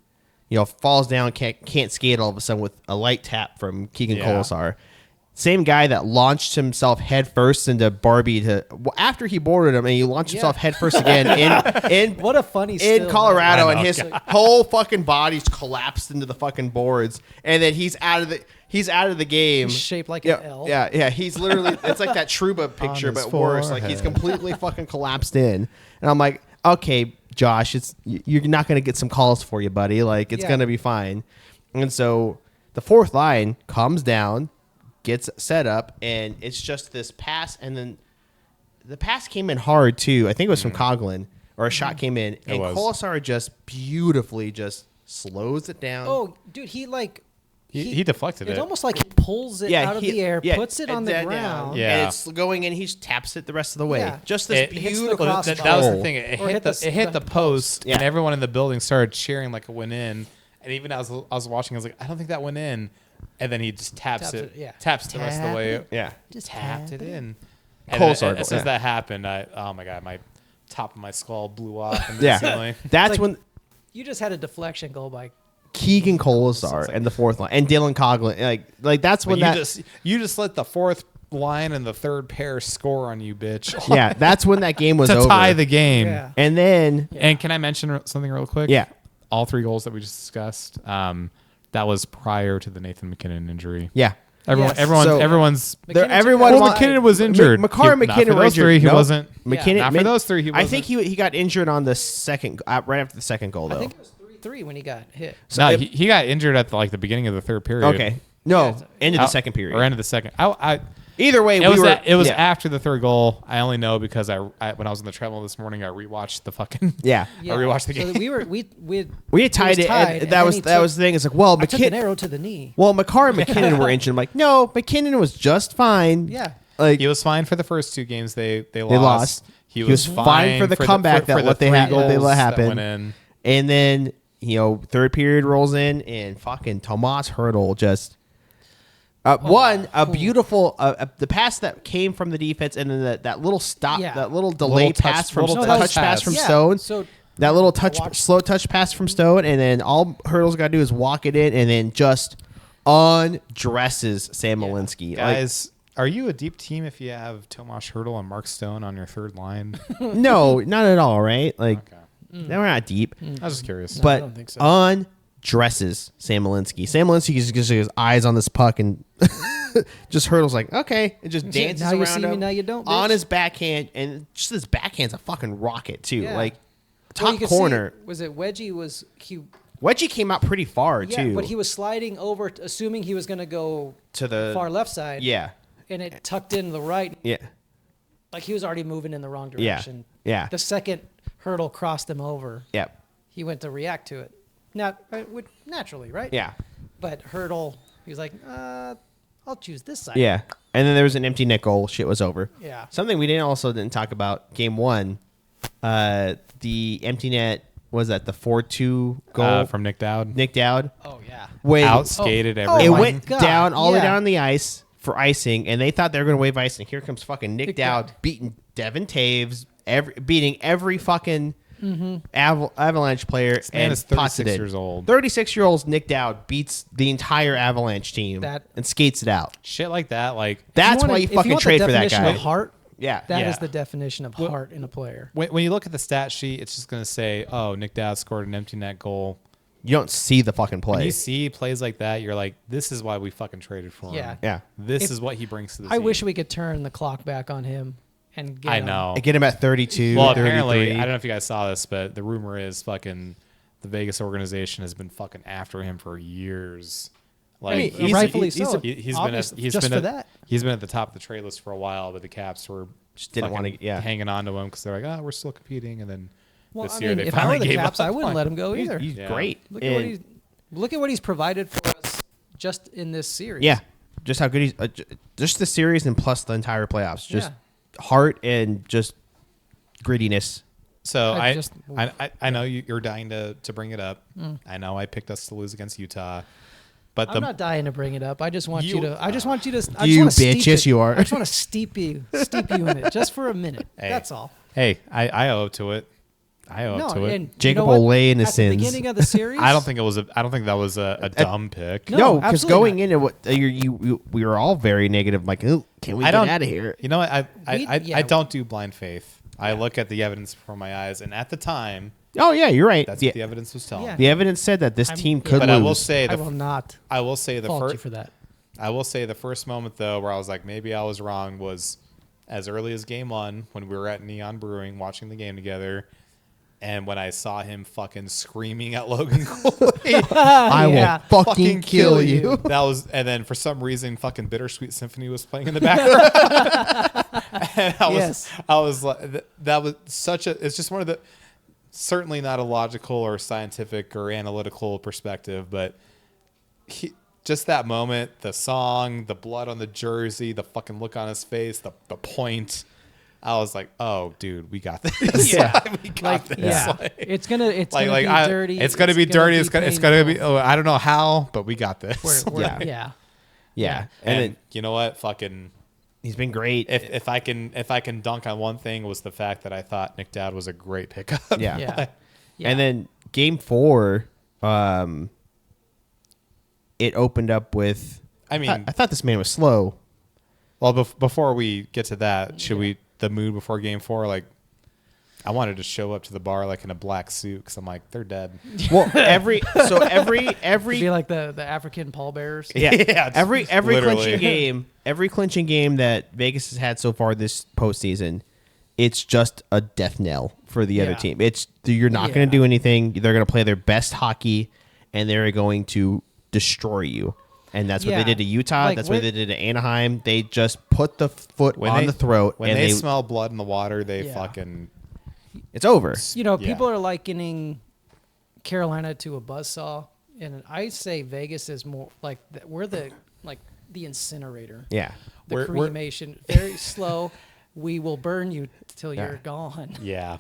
falls down, can't skate all of a sudden with a light tap from Keegan Kolesar. Same guy that launched himself headfirst into Barbie after he boarded him, and he launched himself headfirst again in what a funny in Colorado, and his whole fucking body's collapsed into the fucking boards, and then he's out of the game. He's shaped like an L. Yeah. He's literally it's like that Truba picture, but worse. Like he's completely fucking collapsed in, and I'm like, okay, Josh, you're not gonna get some calls for you, buddy. Like it's gonna be fine. And so the fourth line comes down, gets set up, and it's just this pass, and then the pass came in hard too. I think it was from Coughlin, or a shot came in, and Kolesar just beautifully just slows it down. Oh, dude, he deflected it. It's almost like he pulls it out of the air, puts it on the ground. And it's going in. He taps it the rest of the way. Yeah. Just this beautiful. That was the thing. It hit the post, and everyone in the building started cheering like it went in. And even as I was watching, I was like, I don't think that went in. And then he just taps it the rest of the way. Yeah. Just tapped it in. And as soon as that happened, oh my God, my top of my skull blew off in the ceiling. That's when you just had a deflection goal by Keegan Kolesar and the fourth line, and Dylan Coughlin. Like that's when you just let the fourth line and the third pair score on you, bitch. Yeah, that's when that game was over. To tie the game. Yeah. And then and can I mention something real quick? Yeah. All three goals that we just discussed, that was prior to the Nathan MacKinnon injury. Yeah. Everyone's MacKinnon was injured. Makar MacKinnon was injured. He wasn't. MacKinnon, not for those three. He wasn't. I think he got injured on the second, right after the second goal, though. I think it was 3-3 when he got hit. So he got injured at the beginning of the third period. Okay. No, end of the second period. Or end of the second. Either way, it was after the third goal. I only know because when I was in the treadmill this morning, I rewatched the fucking I rewatched the game. So we had tied it. And that was the thing. It's like, well, I took an arrow to the knee. Well, Makar and MacKinnon were injured. I'm like, no, MacKinnon was just fine. Yeah, like he was fine for the first two games. They lost. He was fine for the comeback that let happen. And then third period rolls in, and fucking Tomas Hertl just. Beautiful the pass that came from the defense, and then that little stop, that little delay pass from touch pass from Stone. So that little slow touch pass from Stone, and then all Hertl's got to do is walk it in, and then just undresses Sam Malinsky. Guys, are you a deep team if you have Tomas Hertl and Mark Stone on your third line? No, not at all. Right? Like, we're not deep. I was just curious, but I don't think so. Dresses Sam Malinsky. Sam Malinsky just gets his eyes on this puck, and just Hertl's like, okay, it just dances now around you see him me, now you don't, bitch. on his backhand, and just his backhand's a fucking rocket too. Yeah. Like top corner. Was it Wedgie? Wedgie came out pretty far too, but he was sliding over, assuming he was going to go to the far left side. Yeah, and it tucked in the right. Yeah, like he was already moving in the wrong direction. Yeah. The second Hertl crossed him over. Yeah, he went to react to it. Naturally, right? Yeah. But Hertl, he was like, I'll choose this side. Yeah. And then there was an empty net goal. Shit was over. Yeah. Something we didn't talk about, game one, the empty net, was that the 4-2 goal? From Nick Dowd. Nick Dowd. Oh, yeah. Outskated everyone. It went down all the way down on the ice for icing, and they thought they were going to wave icing. Here comes fucking Nick Dowd beating Devin Taves, beating every fucking... Avalanche player, and is 36 years old. 36-year-old Nick Dowd beats the entire Avalanche team and skates it out. Shit like that, that's why you fucking trade for that guy. Of heart, that is the definition of heart in a player. When you look at the stat sheet, it's just going to say, "Oh, Nick Dowd scored an empty net goal." You don't see the fucking play. When you see plays like that, you're like, "This is why we fucking traded for him." Yeah. This is what he brings to the team. I wish we could turn the clock back on him. And get him at 32. Well, 33. apparently, I don't know if you guys saw this, but the rumor is fucking the Vegas organization has been fucking after him for years. Like, rightfully so. He's been at the top of the trade list for a while, but the Caps were just didn't want to hanging on to him because they're like, we're still competing, and then this year they if finally I were the gave Caps, up. I wouldn't let him go either. He's great. Look at what he's provided for us just in this series. Yeah. just how good he's just the series and plus the entire playoffs. Just heart and just grittiness. So I know you're dying to bring it up. I know I picked us to lose against Utah. But I'm not dying to bring it up. I just want you to. I just want you to. You bitch, yes you are. I just want to steep you in it just for a minute. Hey. That's all. Hey, I owe up to it. I owe up to it. And Jacob will lay in his sins. At the beginning of the series, I don't think that was a dumb pick. No, because going into what we were all very negative. Like, oh, can we get out of here? You know what? I don't do blind faith. I look at the evidence before my eyes, and at the time. Oh yeah, you're right. That's what the evidence was telling. Yeah. The evidence said that this team could lose. But I will say I will not. I will say the fault first you for that. I will say the first moment though where I was like maybe I was wrong was as early as game 1 when we were at Neon Brewing watching the game together, and when I saw him fucking screaming at Logan Cooley, I will fucking kill you. That was, and then for some reason, fucking Bittersweet Symphony was playing in the background. And I was like, that was such a. It's just one of the. Certainly not a logical or scientific or analytical perspective, but just that moment, the song, the blood on the jersey, the fucking look on his face, the point. I was like, "Oh, dude, we got this. We got this. Yeah, Like, it's gonna be dirty. It's gonna be dirty. It's gonna be. Oh, I don't know how, but we got this. Yeah. And then, you know what? Fucking. He's been great. If I can dunk on one thing was the fact that I thought Nick Dowd was a great pickup. Yeah. And then game 4, it opened up with. I mean, I thought this man was slow. Well, before we get to that, should we the mood before game 4? Like, I wanted to show up to the bar like in a black suit because I'm like, they're dead. Well, every It'd be like the African pallbearers. Yeah. Every clinching game that Vegas has had so far this postseason, it's just a death knell for the other team. You're not going to do anything. They're going to play their best hockey, and they're going to destroy you. And that's what they did to Utah. Like, that's what they did to Anaheim. They just put the foot on the throat. When they smell blood in the water, they fucking. It's over. You know, people are likening Carolina to a buzzsaw, and I say Vegas is more like we're the incinerator. Yeah, the cremation, very slow. We will burn you till you're gone. Yeah.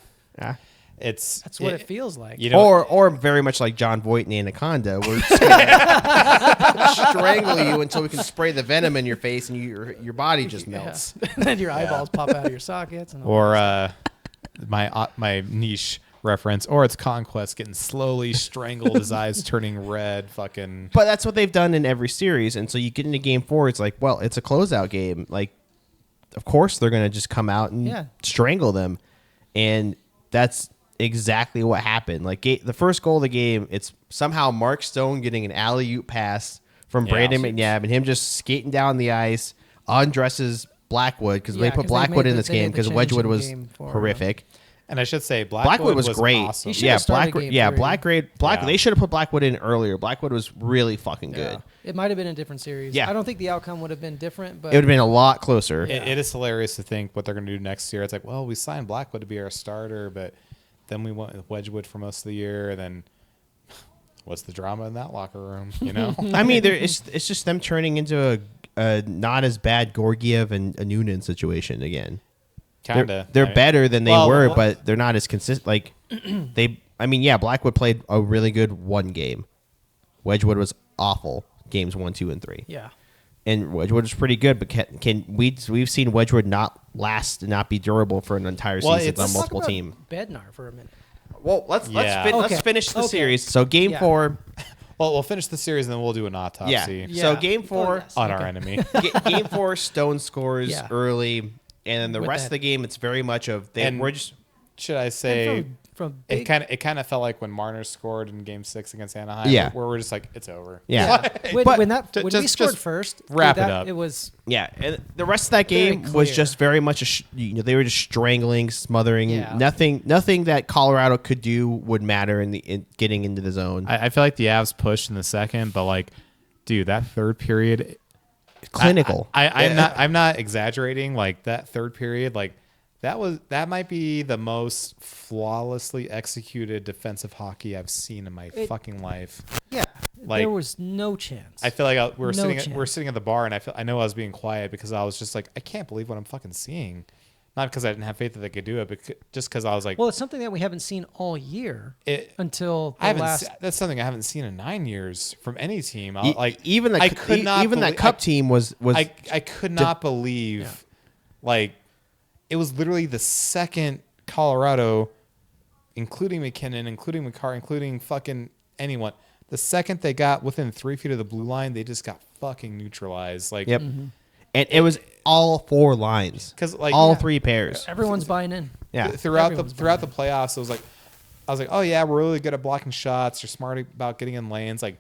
That's what it feels like. You know, or very much like John Voight in Anaconda. We're just gonna strangle you until we can spray the venom in your face and your body just melts. And then your eyeballs pop out of your sockets. And my niche reference, or it's Conquest getting slowly strangled, his eyes turning red, fucking. But that's what they've done in every series, and so you get into game 4, it's like, well, it's a closeout game. Like, of course they're gonna just come out and strangle them, and that's exactly what happened. Like the first goal of the game, it's somehow Mark Stone getting an alley-oop pass from Brandon McNabb, and him just skating down the ice, undresses Blackwood because they put Blackwood in this game because Wedgwood was horrific. And I should say Blackwood was great. Awesome. Blackwood. They should have put Blackwood in earlier. Blackwood was really fucking good. It might have been a different series. Yeah. I don't think the outcome would have been different, but it would have been a lot closer. It is hilarious to think what they're going to do next year. It's like, well, we signed Blackwood to be our starter, but then we went with Wedgwood for most of the year, and then what's the drama in that locker room? You know, I mean, it's just them turning into a not as bad Georgiev and a Noonan situation again. Kinda. They're better than they were, but they're not as consistent. Like Blackwood played a really good one game. Wedgwood was awful games 1, 2, and 3. Yeah. And Wedgwood was pretty good, but we've seen Wedgwood not last and not be durable for an entire season on multiple teams. Bednar for a minute. Well, let's finish the series. So game 4. Well, we'll finish the series and then we'll do an autopsy. Yeah. So game 4 on our enemy. Game 4, Stone scores early. And then the rest of the game, it's very much of should I say it kind of felt like when Marner scored in Game 6 against Anaheim. Yeah. Where we're just like, it's over. Yeah. when we scored first, wrap it up. It was and the rest of that game was just very much they were just strangling, smothering. Yeah. Nothing that Colorado could do would matter in getting into the zone. I feel like the Avs pushed in the second, but like, dude, that third period. Clinical. I'm not exaggerating. Like that third period, like that might be the most flawlessly executed defensive hockey I've seen in my fucking life. Yeah, Like, there was no chance. I feel like we were No sitting at the bar, and I know I was being quiet because I was just like, I can't believe what I'm fucking seeing. Not because I didn't have faith that they could do it, but just because I was like, well, it's something that we haven't seen all year until the last. That's something I haven't seen in 9 years from any team. Even that cup team was. I could not believe, like, it was literally the second Colorado, including McKinnon, including McCarr, including fucking anyone. The second they got within 3 feet of the blue line, they just got fucking neutralized. Like, yep. And it was all 4 lines, because like all 3 pairs. Everyone's buying in. Yeah. Throughout the playoffs, it was like, I was like, oh yeah, we're really good at blocking shots. You're smart about getting in lanes. Like,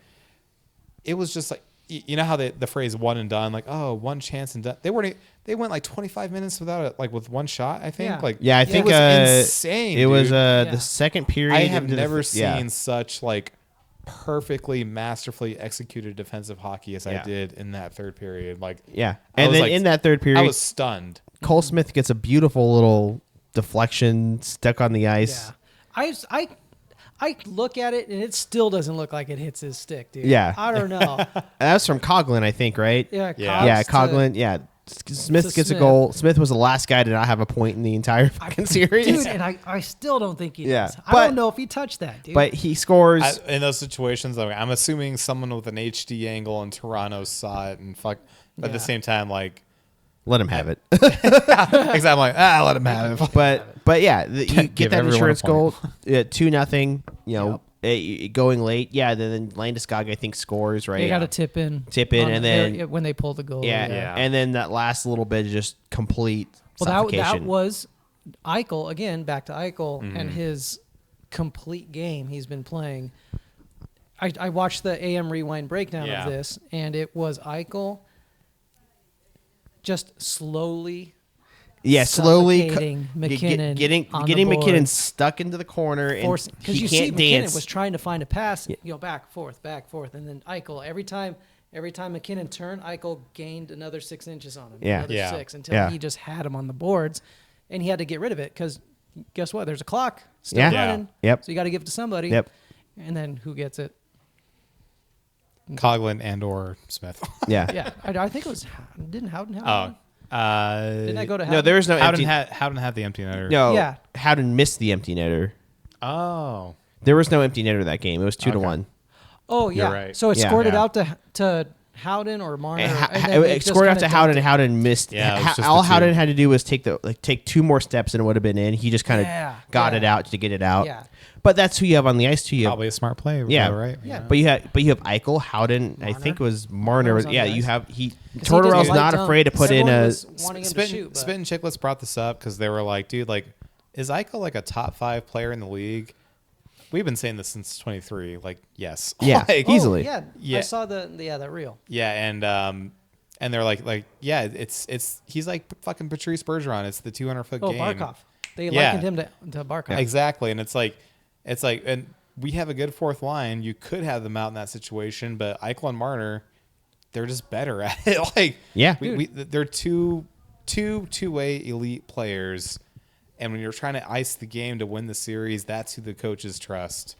it was just like, you know how the phrase "one and done," like, oh, one chance and done. They went like 25 minutes without it, like with one shot. I think. Yeah. Like, I think it was insane. It was dude. the second period. I have never seen such like perfectly, masterfully executed defensive hockey as I did in that third period. Like, and then in that third period, I was stunned. Cole Smith gets a beautiful little deflection stuck on the ice. Yeah. I look at it and it still doesn't look like it hits his stick, dude. Yeah. I don't know. That was from Coughlin, I think, right? Yeah. Coughlin. Smith gets a goal. Smith was the last guy to not have a point in the entire fucking series. Dude, and I still don't think he does. I but- don't know if he touched that, dude. But he scores. In those situations, I'm assuming someone with an HD angle in Toronto saw it and fuck. But at the same time, like, let him have it. exactly. I'm like, let him have it. But yeah, you Give get that everyone a insurance goal, point. 2-0. You know, going late. Yeah, then Landeskog I think scores right. they got to tip in, and then when they pull the goal. yeah, and then that last little bit is just complete suffocation. That was Eichel again. Back to Eichel and his complete game he's been playing. I watched the AM Rewind breakdown of this, and it was Eichel just slowly. Slowly McKinnon getting McKinnon stuck into the corner, and because he you can't see dance. McKinnon was trying to find a pass, back forth, and then Eichel every time McKinnon turned, Eichel gained another 6 inches on him, another 6 until he just had him on the boards, and he had to get rid of it because guess what? There's a clock still running. Yep. So you got to give it to somebody. Yep. And then who gets it? Coughlin and or Smith. Yeah. I think it was didn't Howden have it? Didn't I go to Howden? No, there was no Howden empty. Howden had the empty netter. No, Yeah. Howden missed the empty netter. Oh. There was no empty netter that game. It was 2-1. Oh yeah. You're right. So it scored it out to Howden or Marner. It scored out to Howden. And Howden missed. Yeah, it was just all the Howden two. had to do was take 2 more steps and it would have been in. He just kind of got it out to get it out. Yeah. But that's who you have on the ice too. Probably a smart play. Yeah, right. Yeah. But you have Eichel, Howden. I think it was Marner. was on the ice. You have he Tortorella's just not liked afraid to put in everyone a. was wanting him to shoot, but- Spit and Chicklets brought this up because they were like, dude, like, is Eichel like a top 5 player in the league? We've been saying this since 23. Like, yes. Yeah, Like, easily. Yeah. I saw that reel. yeah, and they're like, yeah, it's he's like fucking Patrice Bergeron. It's the 200-foot game. Barkov. They likened him to Barkov. Exactly, and it's like, and we have a good fourth line. You could have them out in that situation, but Eichel and Marner, they're just better at it. Like, they're two-way elite players, and when you're trying to ice the game to win the series, that's who the coaches trust.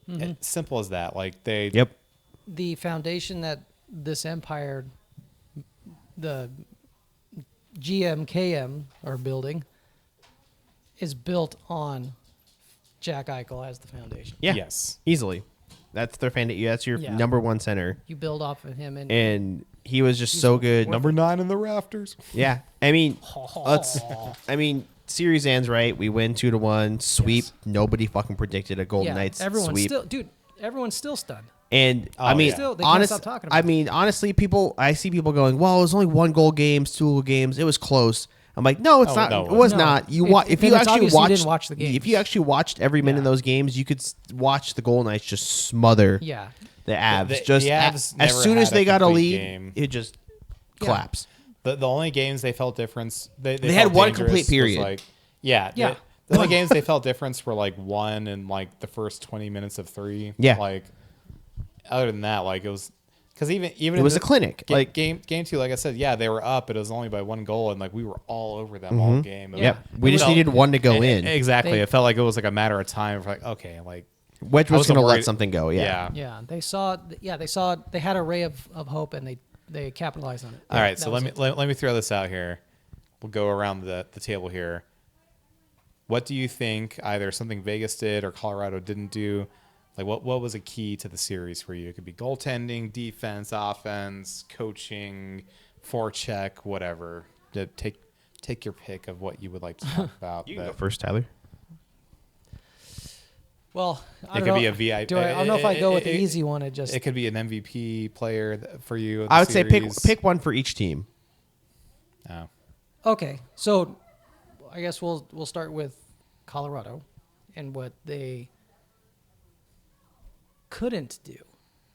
It's simple as that. Like The foundation that this empire, the GMKM are building, is built on Jack Eichel as the foundation. Yeah. Yes. Easily. That's their that's your number one center. You build off of him, and he was just so good. Number 9 in the rafters. Yeah, I mean, series ends right. We win 2-1 sweep. Yes. Nobody fucking predicted a Golden Knights sweep. Everyone's still stunned. And they can't stop talking about it. Honestly, I see people going, "Well, it was only 1-goal games, 2-goal games. It was close." I'm like, "No, it's not. No, it was not. If you actually watched the game, if you actually watched every minute of those games, you could watch the Golden Knights just smother the Avs. The as Avs never soon as had they a got a complete lead, game. it just collapsed. The only games they felt difference. They had felt one dangerous complete was period. Like, the only games they felt difference were like 1 and like the first 20 minutes of 3. Yeah. Like, other than that, like it was because even it was a clinic. Like game 2, like I said, they were up, but it was only by 1 goal, and like we were all over them all game. Yep. We just needed one to go in. Exactly. It felt like it was like a matter of time. Like, okay, like Wedge was going to let something go. Yeah. They saw. They had a ray of hope, and they capitalized on it. All right. So let me throw this out here. We'll go around the table here. What do you think either something Vegas did or Colorado didn't do? Like what was a key to the series for you? It could be goaltending, defense, offense, coaching, forecheck, whatever. Take your pick of what you would like to talk about. You can go first, Tyler. Well, it could be a VIP. I don't know if I go with the easy one. It could be an MVP player for you. I would say pick one for each team. Oh. Okay, so I guess we'll start with Colorado and what they couldn't do.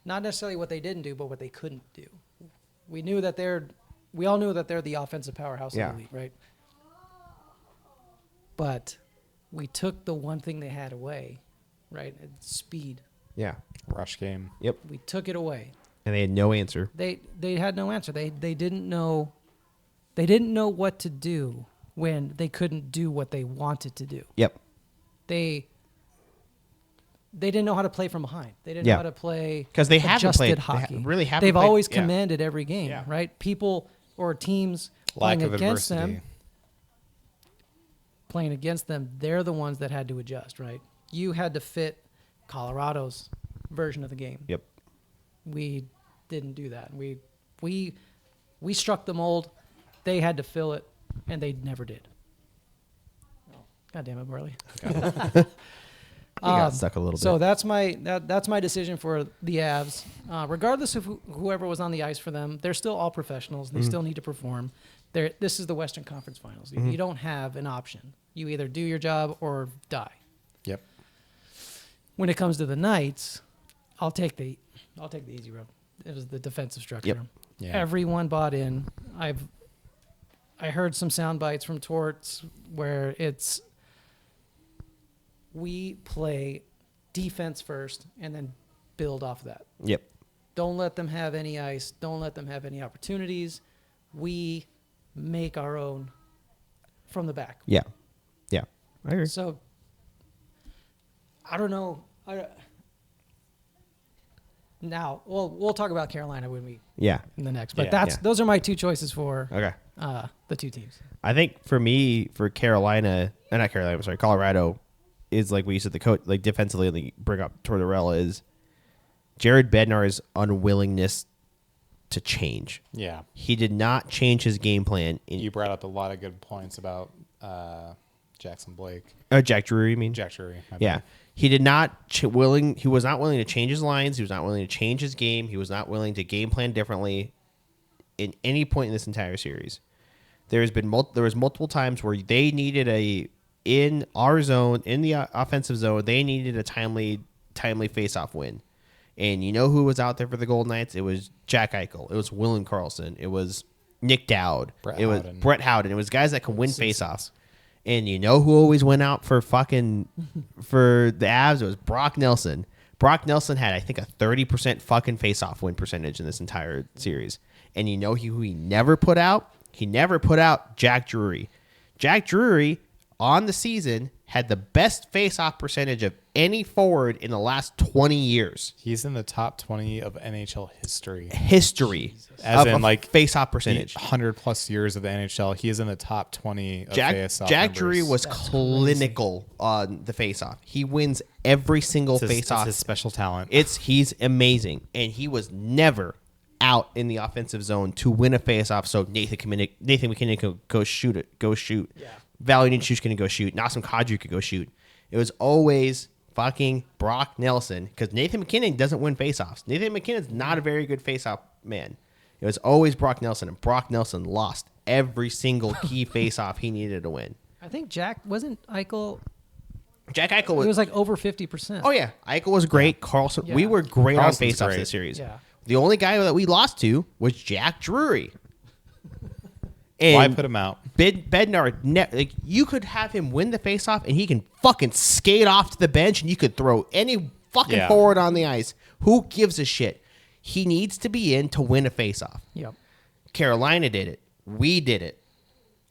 Not necessarily what they didn't do, but what they couldn't do. We all knew that they're the offensive powerhouse of the league, right? But we took the one thing they had away, right? Speed. Yeah. Rush game. Yep. We took it away. And they had no answer. They had no answer. They didn't know what to do when they couldn't do what they wanted to do. Yep. They didn't know how to play from behind. They didn't know how to play because they haven't played hockey. They've They've always commanded every game, right? People or teams playing against them, they're the ones that had to adjust, right? You had to fit Colorado's version of the game. Yep. We didn't do that. We struck the mold. They had to fill it, and they never did. God damn it, Burley. Got stuck a little bit. So that's my decision for the Avs. Regardless of whoever was on the ice for them, they're still all professionals. They still need to perform. This is the Western Conference Finals. You don't have an option. You either do your job or die. Yep. When it comes to the Knights, I'll take the easy road. It was the defensive structure. Yep. Yeah. Everyone bought in. I heard some sound bites from Torts where it's we play defense first and then build off of that. Yep. Don't let them have any ice. Don't let them have any opportunities. We make our own from the back. Yeah. Yeah. I agree. So, I don't know. Now, we'll talk about Carolina when we in the next. But those are my two choices for the two teams. I think for me, for Colorado, is like we said, the coach, like defensively, like bring up Tortorella is Jared Bednar's unwillingness to change. Yeah. He did not change his game plan. You brought up a lot of good points about Jackson Blake. Jack Drury, you mean? Jack Drury. Yeah. He did not he was not willing to change his lines. He was not willing to change his game. He was not willing to game plan differently in any point in this entire series. There was multiple times where they needed in our zone, in the offensive zone, they needed a timely face-off win. And you know who was out there for the Golden Knights? It was Jack Eichel. It was William Karlsson. It was Nick Dowd. It was Brett Howden. It was guys that can win face-offs. And you know who always went out for the Avs? It was Brock Nelson. Brock Nelson had, I think, a 30% fucking face-off win percentage in this entire series. And you know who he never put out? He never put out Jack Drury. Jack Drury, on the season, had the best face-off percentage of any forward in the last 20 years. He's in the top 20 of NHL history. As in, like, face-off percentage. 100-plus years of the NHL, he is in the top 20 of face-off Jack numbers. Drury was clinical on the face-off. He wins every single face-off. It's his special talent. He's amazing. And he was never out in the offensive zone to win a face-off, so Nathan McKinnon could go shoot. Yeah. Valley Nichushkin could go shoot. Nassim Kadri could go shoot. It was always fucking Brock Nelson, because Nathan McKinnon doesn't win face-offs. Nathan McKinnon's not a very good face-off man. It was always Brock Nelson, and Brock Nelson lost every single key face-off he needed to win. I think wasn't Eichel. Jack Eichel was like over 50%. Oh yeah, Eichel was great. Karlsson, we were great on face-offs this series. Yeah. The only guy that we lost to was Jack Drury. And why put him out? Bednar, you could have him win the faceoff, and he can fucking skate off to the bench, and you could throw any fucking forward on the ice. Who gives a shit? He needs to be in to win a faceoff. Yep. Carolina did it. We did it.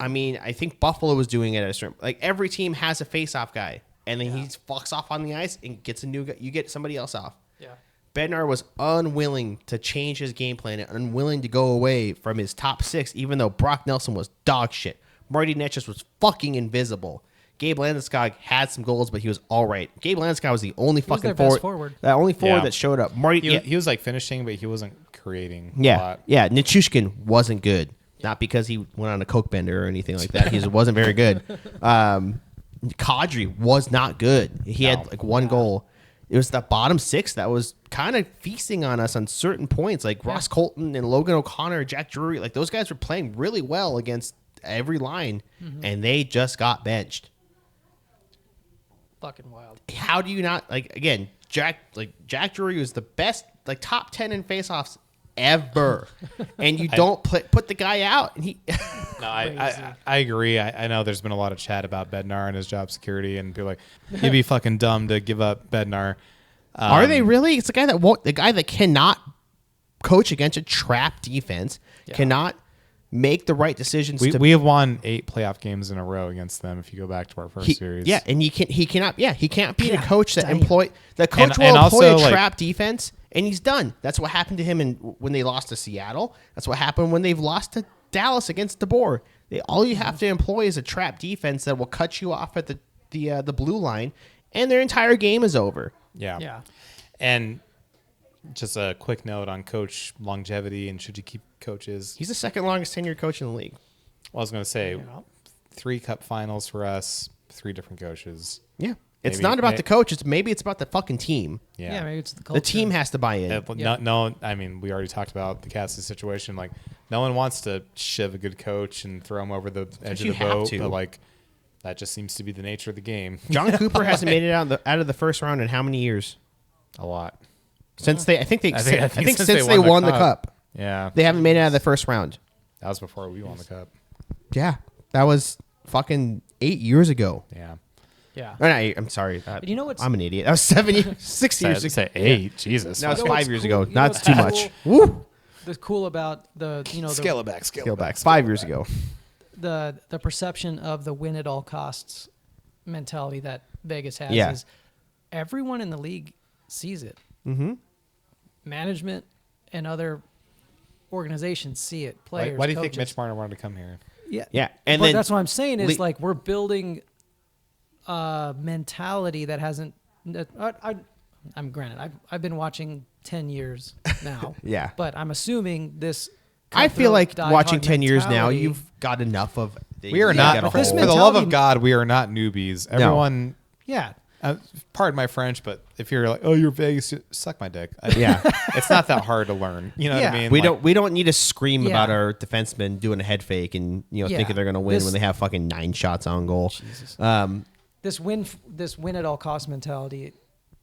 I mean, I think Buffalo was doing it at a certain. Like, every team has a faceoff guy. and then he fucks off on the ice and gets a new guy. You get somebody else off. Yeah. Bednar was unwilling to change his game plan and unwilling to go away from his top 6, even though Brock Nelson was dog shit. Marty Netchus was fucking invisible. Gabe Landeskog had some goals, but he was all right. Gabe Landeskog was the only fucking forward. The only forward that showed up. Marty, he was like finishing, but he wasn't creating. Yeah, a lot. yeah. Nichushkin wasn't good. Not because he went on a coke bender or anything like that. He wasn't very good. Kadri was not good. He had like one goal. It was the bottom 6 that was kind of feasting on us on certain points, like Ross Colton and Logan O'Connor, Jack Drury. Like those guys were playing really well against every line, and they just got benched. Fucking wild. How do you not again? Jack Drury was the best, top 10 in faceoffs ever, and you don't put the guy out. And he. No, I agree. I know there's been a lot of chat about Bednar and his job security, and people like he'd be fucking dumb to give up Bednar. Are they really? It's the guy that cannot coach against a trap defense, cannot make the right decisions. We have won 8 playoff games in a row against them. If you go back to our first series, yeah, and he can't be the coach that employ the coach will employ a trap defense, and he's done. That's what happened to him when they lost to Seattle. That's what happened when they've lost to Dallas against DeBoer. All you have to employ is a trap defense that will cut you off at the blue line, and their entire game is over. Yeah. And just a quick note on coach longevity and should you keep coaches. He's the second longest tenured coach in the league. Well, I was going to say 3 cup finals for us, 3 different coaches. Yeah. It's not about the coach. Maybe it's about the fucking team. Yeah, maybe it's the culture. The team has to buy in. No, I mean, we already talked about the Cassidy situation. Like, no one wants to shiv a good coach and throw him over the edge of the boat. But, that just seems to be the nature of the game. John Cooper hasn't made it out of the first round in how many years? A lot. Since they won the cup. Yeah. They haven't made it out of the first round. That was before we won the cup. Yeah. That was fucking 8 years ago. Yeah. Yeah. I'm sorry. But you know what's... I'm an idiot. That was 6 years ago. Say 8. Jesus. No, it's 5 years cool? ago. That's too much. Woo! That's cool about Scale it back. Scale back. 5 years ago. The perception of the win at all costs mentality that Vegas has is everyone in the league sees it. Mm-hmm. Management and other organizations see it. Players. Why do you coaches. think Mitch Marner wanted to come here? Yeah. And then that's what I'm saying is we're building a mentality that hasn't. I'm granted. I've been watching 10 years now. Yeah. But I'm assuming this. I feel like watching 10 years now, you've got enough of. We are not. For the love of God, we are not newbies. Everyone. Yeah. Pardon my French, but if you're like, oh, you're Vegas, suck my dick. It's not that hard to learn. You know what I mean? We don't need to scream about our defensemen doing a head fake and thinking they're going to win when they have fucking 9 shots on goal. Jesus. This win at all cost mentality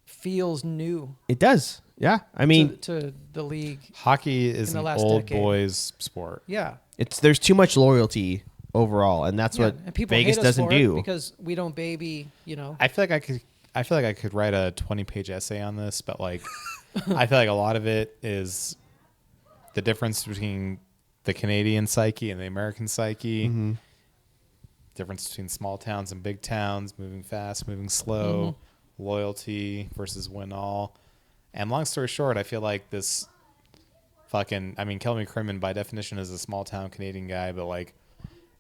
feels new. It does. Yeah, I mean, to the league. Hockey is an old boys sport. Yeah, there's too much loyalty overall, and that's what Vegas doesn't do because we don't baby. I feel like I could write a 20-page essay on this, but I feel like a lot of it is the difference between the Canadian psyche and the American psyche. Mm-hmm. Difference between small towns and big towns, moving fast, moving slow, loyalty versus win all. And long story short, I feel like this Kelvin McCrimmon by definition is a small town Canadian guy, but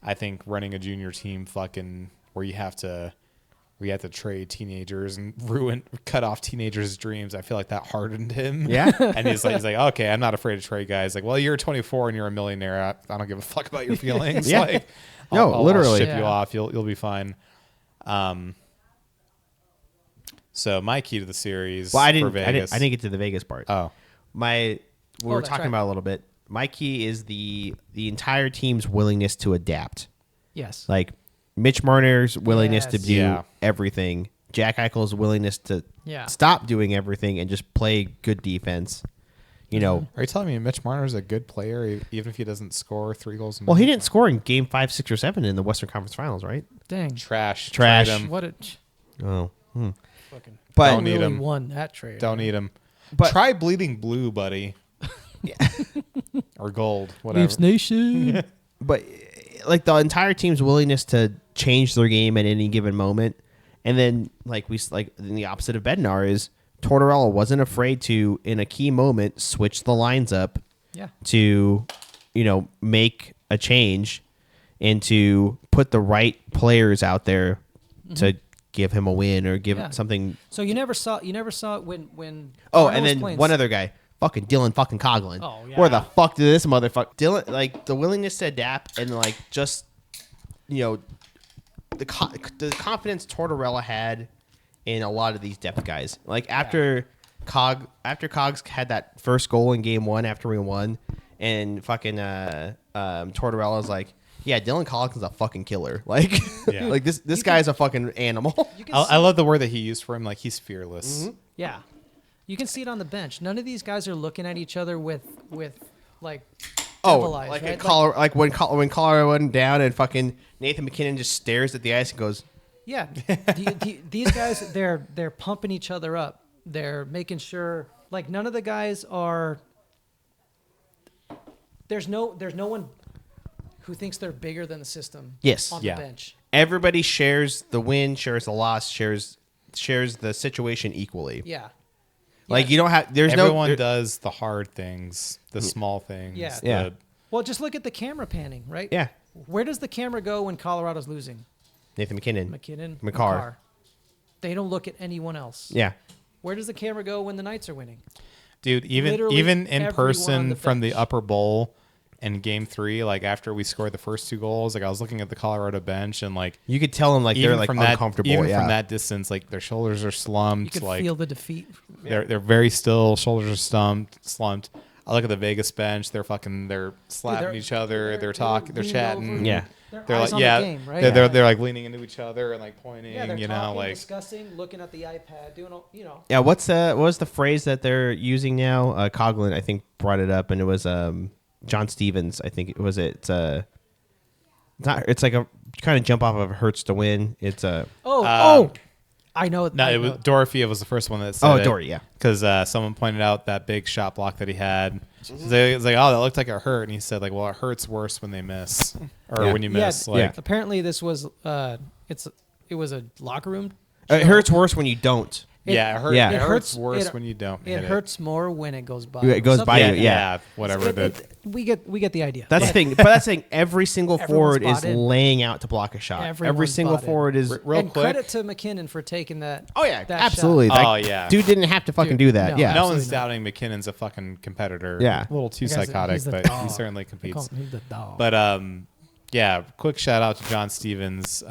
I think running a junior team where you have to trade teenagers and cut off teenagers' dreams. I feel like that hardened him. Yeah. And he's like, okay, I'm not afraid to trade guys. Well, you're 24 and you're a millionaire. I don't give a fuck about your feelings. Yeah. I'll literally ship you off. You'll be fine. So my key to the series for Vegas. I didn't get to the Vegas part. Oh. We were talking about it a little bit. My key is the entire team's willingness to adapt. Yes. Mitch Marner's willingness to do everything. Jack Eichel's willingness to stop doing everything and just play good defense. Are you telling me Mitch Marner's a good player even if he doesn't score 3 goals? Well, he didn't score in game 5, 6, or 7 in the Western Conference Finals, right? Dang. Trash. What a... Oh. Fucking but don't need him. Won that trade. Don't need him. But try bleeding blue, buddy. Or gold, whatever. Leafs Nation. But the entire team's willingness to change their game at any given moment And then like the opposite of Bednar is Tortorella wasn't afraid to, in a key moment, switch the lines up to, make a change and to put the right players out there to give him a win or give something. So you never saw it when and then one other guy, fucking Dylan fucking Coughlin. Oh, yeah. Where the fuck did this motherfucker Dylan, like, the willingness to adapt and like just the confidence Tortorella had in a lot of these depth guys. Like after Cogs had that first goal in game 1 after we won, and fucking Tortorella's like, yeah, Dylan Collins a fucking killer. Like, like this guy's a fucking animal. I love the word that he used for him. Like, he's fearless. Mm-hmm. Yeah, you can see it on the bench. None of these guys are looking at each other with like. Like right? Like when Colorado went down and fucking Nathan McKinnon just stares at the ice and goes, yeah. These guys, they're pumping each other up. They're making sure, like, none of the guys are. There's no one who thinks they're bigger than the system. Yes. On the bench. Everybody shares the win, shares the loss, shares the situation equally. Yeah. Like you don't have. Everyone does the hard things, the small things. Yeah. Well, just look at the camera panning, right? Yeah. Where does the camera go when Colorado's losing? Nathan McKinnon. McCarr. They don't look at anyone else. Yeah. Where does the camera go when the Knights are winning? Dude, Literally even in everyone person on the from the bench. upper bowl in game 3, like after we scored the first 2 goals, like I was looking at the Colorado bench and like you could tell them like they're like uncomfortable. Even from that distance, like their shoulders are slumped. You could like feel the defeat. They're very still. Shoulders are slumped. I look at the Vegas bench. They're slapping each other. They're talking. They're chatting. Over. Yeah. They're like, on the game, right? They're like leaning into each other and like pointing. Yeah, they're talking, talking, discussing, looking at the iPad, doing all, Yeah, what was the phrase that they're using now? Coughlin, I think, brought it up, and it was John Stevens. I think it was It's like a kind of jump off of Hurts to win. It's a I know. No, it was Dorothy. It was the first one that said it. Dory, yeah. Because someone pointed out that big shot block that he had. It was like, oh, that looked like it hurt. And he said, like, well, it hurts worse when they miss or when you miss. Apparently, this was it was a locker room. It hurts worse when you don't. It hurts worse when you don't. It hurts more when it goes by. It goes by you. Yeah. Whatever. We get the idea. That's the thing. But that's the thing. Every single forward is laying out to block a shot. Every single forward is real and quick. Credit to McKinnon for taking that. Oh yeah, that absolutely. Shot. Dude didn't have to fucking do that. No, yeah. No one's doubting McKinnon's a fucking competitor. Yeah. A little too psychotic, but he certainly competes. He's the dog. But quick shout out to John Stevens.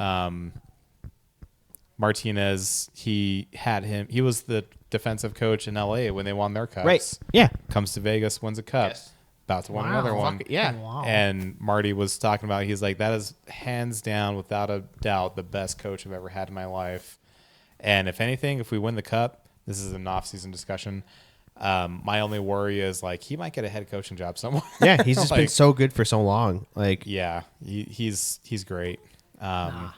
Martinez, he was the defensive coach in LA when they won their cups. Right. Yeah. Comes to Vegas, wins a cup. Yes. About to win another one. Yeah. Wow. And Marty was talking about, he's like, that is hands down, without a doubt, the best coach I've ever had in my life. And if anything, if we win the cup, this is an off-season discussion. My only worry is like he might get a head coaching job somewhere. Yeah, he's just been so good for so long. Like, yeah, he's great. No,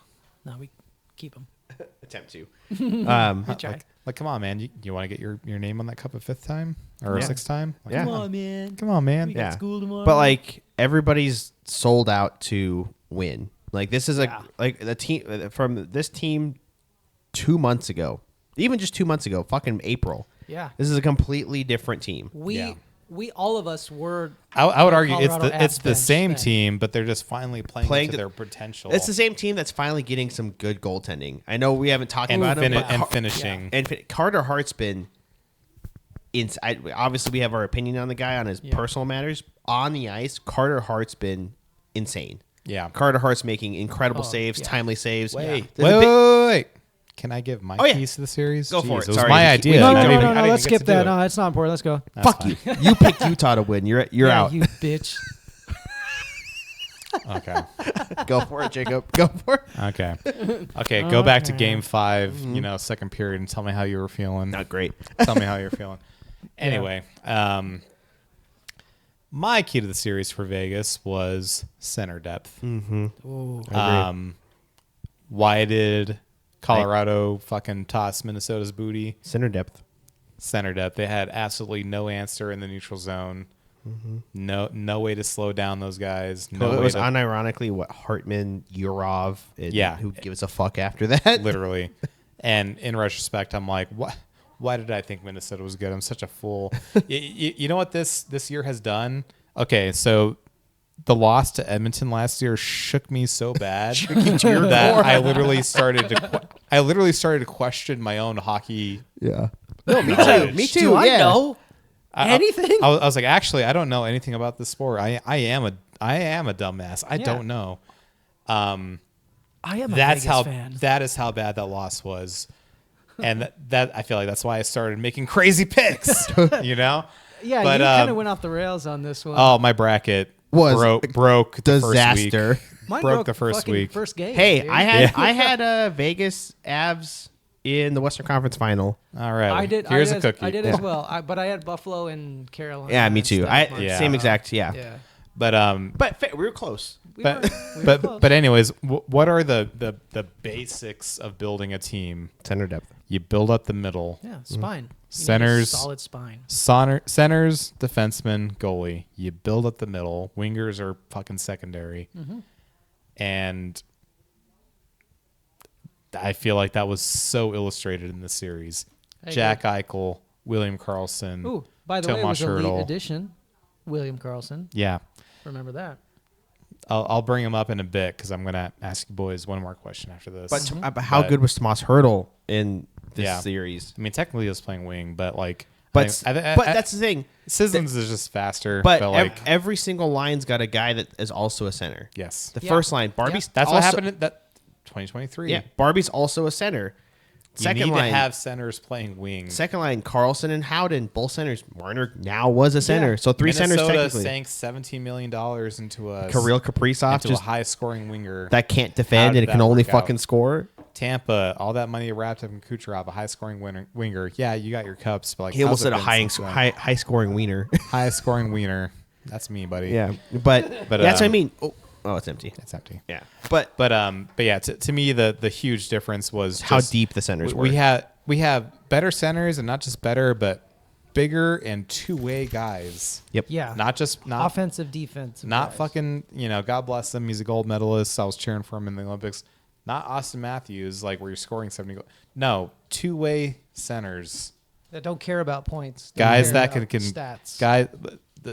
we keep him. Attempt to. Like, come on, man. You want to get your name on that cup a 5th time or a 6th time? Like, Yeah. Come on, man. Come on, man. We got school tomorrow. But like everybody's sold out to win. Like this is like the team from this team 2 months ago, even just 2 months ago, fucking April. Yeah. This is a completely different team. We all of us were. I would argue Colorado it's the bench same then. team, but they're just finally playing to their potential. It's the same team that's finally getting some good goaltending. I know we haven't talked about it, but finishing. And Carter Hart's been. Obviously, we have our opinion on the guy on his personal matters. On the ice, Carter Hart's been insane. Yeah, Carter Hart's making incredible saves, timely saves. Wait. Can I give my keys to the series? Go for it. It was Sorry. my idea. No, I didn't let's even get skip to do that. it. No, it's not important. Let's go. Fuck you. You picked Utah to win. You're out. You bitch. Okay. Go for it, Jacob. Go for it. Okay. Go back to Game 5. Second period, and tell me how you were feeling. Not great. Tell me how you're feeling. Anyway, my key to the series for Vegas was center depth. Mm-hmm. Why did Colorado fucking toss Minnesota's booty? Center depth. They had absolutely no answer in the neutral zone. Mm-hmm. No way to slow down those guys. It was unironically what Hartman, Yurov, who gives a fuck after that? Literally. And in retrospect, I'm like, what? Why did I think Minnesota was good? I'm such a fool. You know what this year has done? Okay, so the loss to Edmonton last year shook me so bad that I literally started to question my own hockey. Yeah. No, me too. Me too. Do I yeah. know anything? I was like, actually, I don't know anything about this sport. I am a dumbass. I don't know. I am a Vegas fan. That is how bad that loss was. And that I feel like that's why I started making crazy picks, you know? Yeah, but, you kind of went off the rails on this one. Oh, my bracket broke disaster. The first week. Broke the first week. First game. Hey, dude. I had Vegas Avs in the Western Conference Final. All right. I did. Here's a cookie. I did as well. But I had Buffalo and Carolina. Yeah, me too. Same exact. Yeah. Yeah. But we were close. But anyways, what are the basics of building a team? Center depth. You build up the middle. Yeah, spine. Centers, solid spine. Centers, defenseman, goalie. You build up the middle. Wingers are fucking secondary. Mm-hmm. And I feel like that was so illustrated in the series. Jack Eichel, William Karlsson. Ooh, by the way, it was a late addition. William Karlsson. Yeah. Remember that. I'll bring him up in a bit because I'm going to ask you boys one more question after this. But how good was Tomas Hertl in this series? I mean, technically he was playing wing, but like... But that's the thing. Sissons is just faster. But every single line's got a guy that is also a center. Yes. The first line, Barbie's... That's what happened in that 2023. Yeah, Barbie's also a center. Second line, to have centers playing wing. Second line, Karlsson and Howden, both centers. Marner now was a center, so three centers technically. Sank $17 million into a Kirill Kaprizov, into a high-scoring winger that can't defend and can only fucking score. Tampa, all that money wrapped up in Kucherov, a high-scoring winger. Yeah, you got your cups, but like he almost said a high-scoring wiener. High-scoring wiener. That's me, buddy. Yeah, but that's what I mean. Oh, it's empty. It's empty. Yeah, but yeah. To me, the huge difference was how deep the centers were. We have better centers, and not just better, but bigger and two-way guys. Yep. Yeah. Not offensive, defensive. Not guys. fucking. God bless him. He's a gold medalist. I was cheering for him in the Olympics. Not Austin Matthews, like where you're scoring 70 goals. No, two-way centers that don't care about points. Guys that can stats. Guys.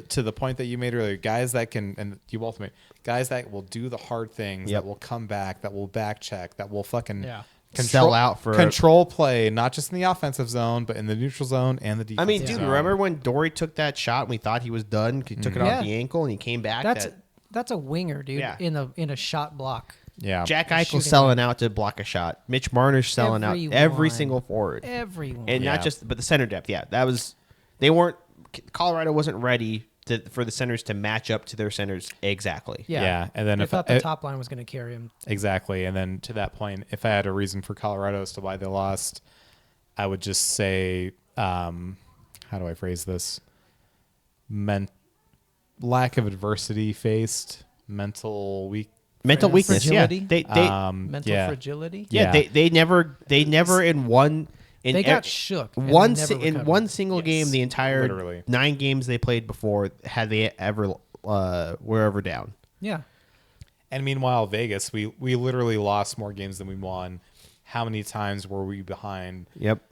To the point that you made earlier, guys that can, and you both made, guys that will do the hard things, that will come back, that will back check, that will fucking control play, not just in the offensive zone, but in the neutral zone and the defensive zone. Dude, remember when Dory took that shot and we thought he was done? He took it off the ankle and he came back. That's a winger, dude, in a shot block. Yeah. Jack Eichel's selling out to block a shot. Mitch Marner's selling out every single forward. Everyone. And not just, but the center depth. Yeah, Colorado wasn't ready for the centers to match up to their centers exactly. Yeah. And then I thought the top line was going to carry him. Exactly. And then to that point, if I had a reason for Colorado as to why they lost, I would just say, how do I phrase this? Lack of adversity faced, mental weakness. Fragility? Yeah. Mental fragility? Yeah. They never in one... They got shook. In one single game, the entire 9 games they played before, had they ever were ever down. Yeah. And meanwhile, Vegas, we literally lost more games than we won. How many times were we behind? Yep.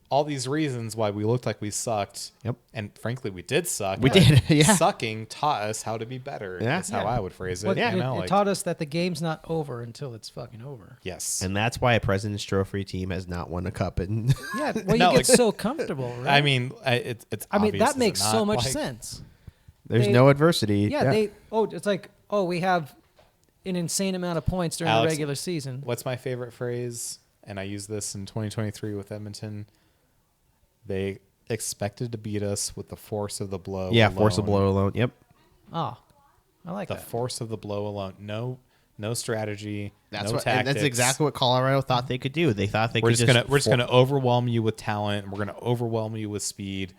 All these reasons why we looked like we sucked. Yep. And frankly, we did suck. We did. Yeah. Sucking taught us how to be better. Yeah. That's how I would phrase it. Well, it taught us that the game's not over until it's fucking over. Yes. And that's why a President's Trophy team has not won a cup. And yeah. Well, you get so comfortable, right? I mean, it's obvious, that makes so much sense. There's no adversity. Yeah. It's like, we have an insane amount of points during the regular season. What's my favorite phrase? And I used this in 2023 with Edmonton. They expected to beat us with the force of the blow. Yeah, alone. force of blow alone. Yep. Oh, I like that. The force of the blow alone. No strategy. That's no tactics. That's exactly what Colorado thought they could do. They thought we're just gonna overwhelm you with talent. We're gonna overwhelm you with speed.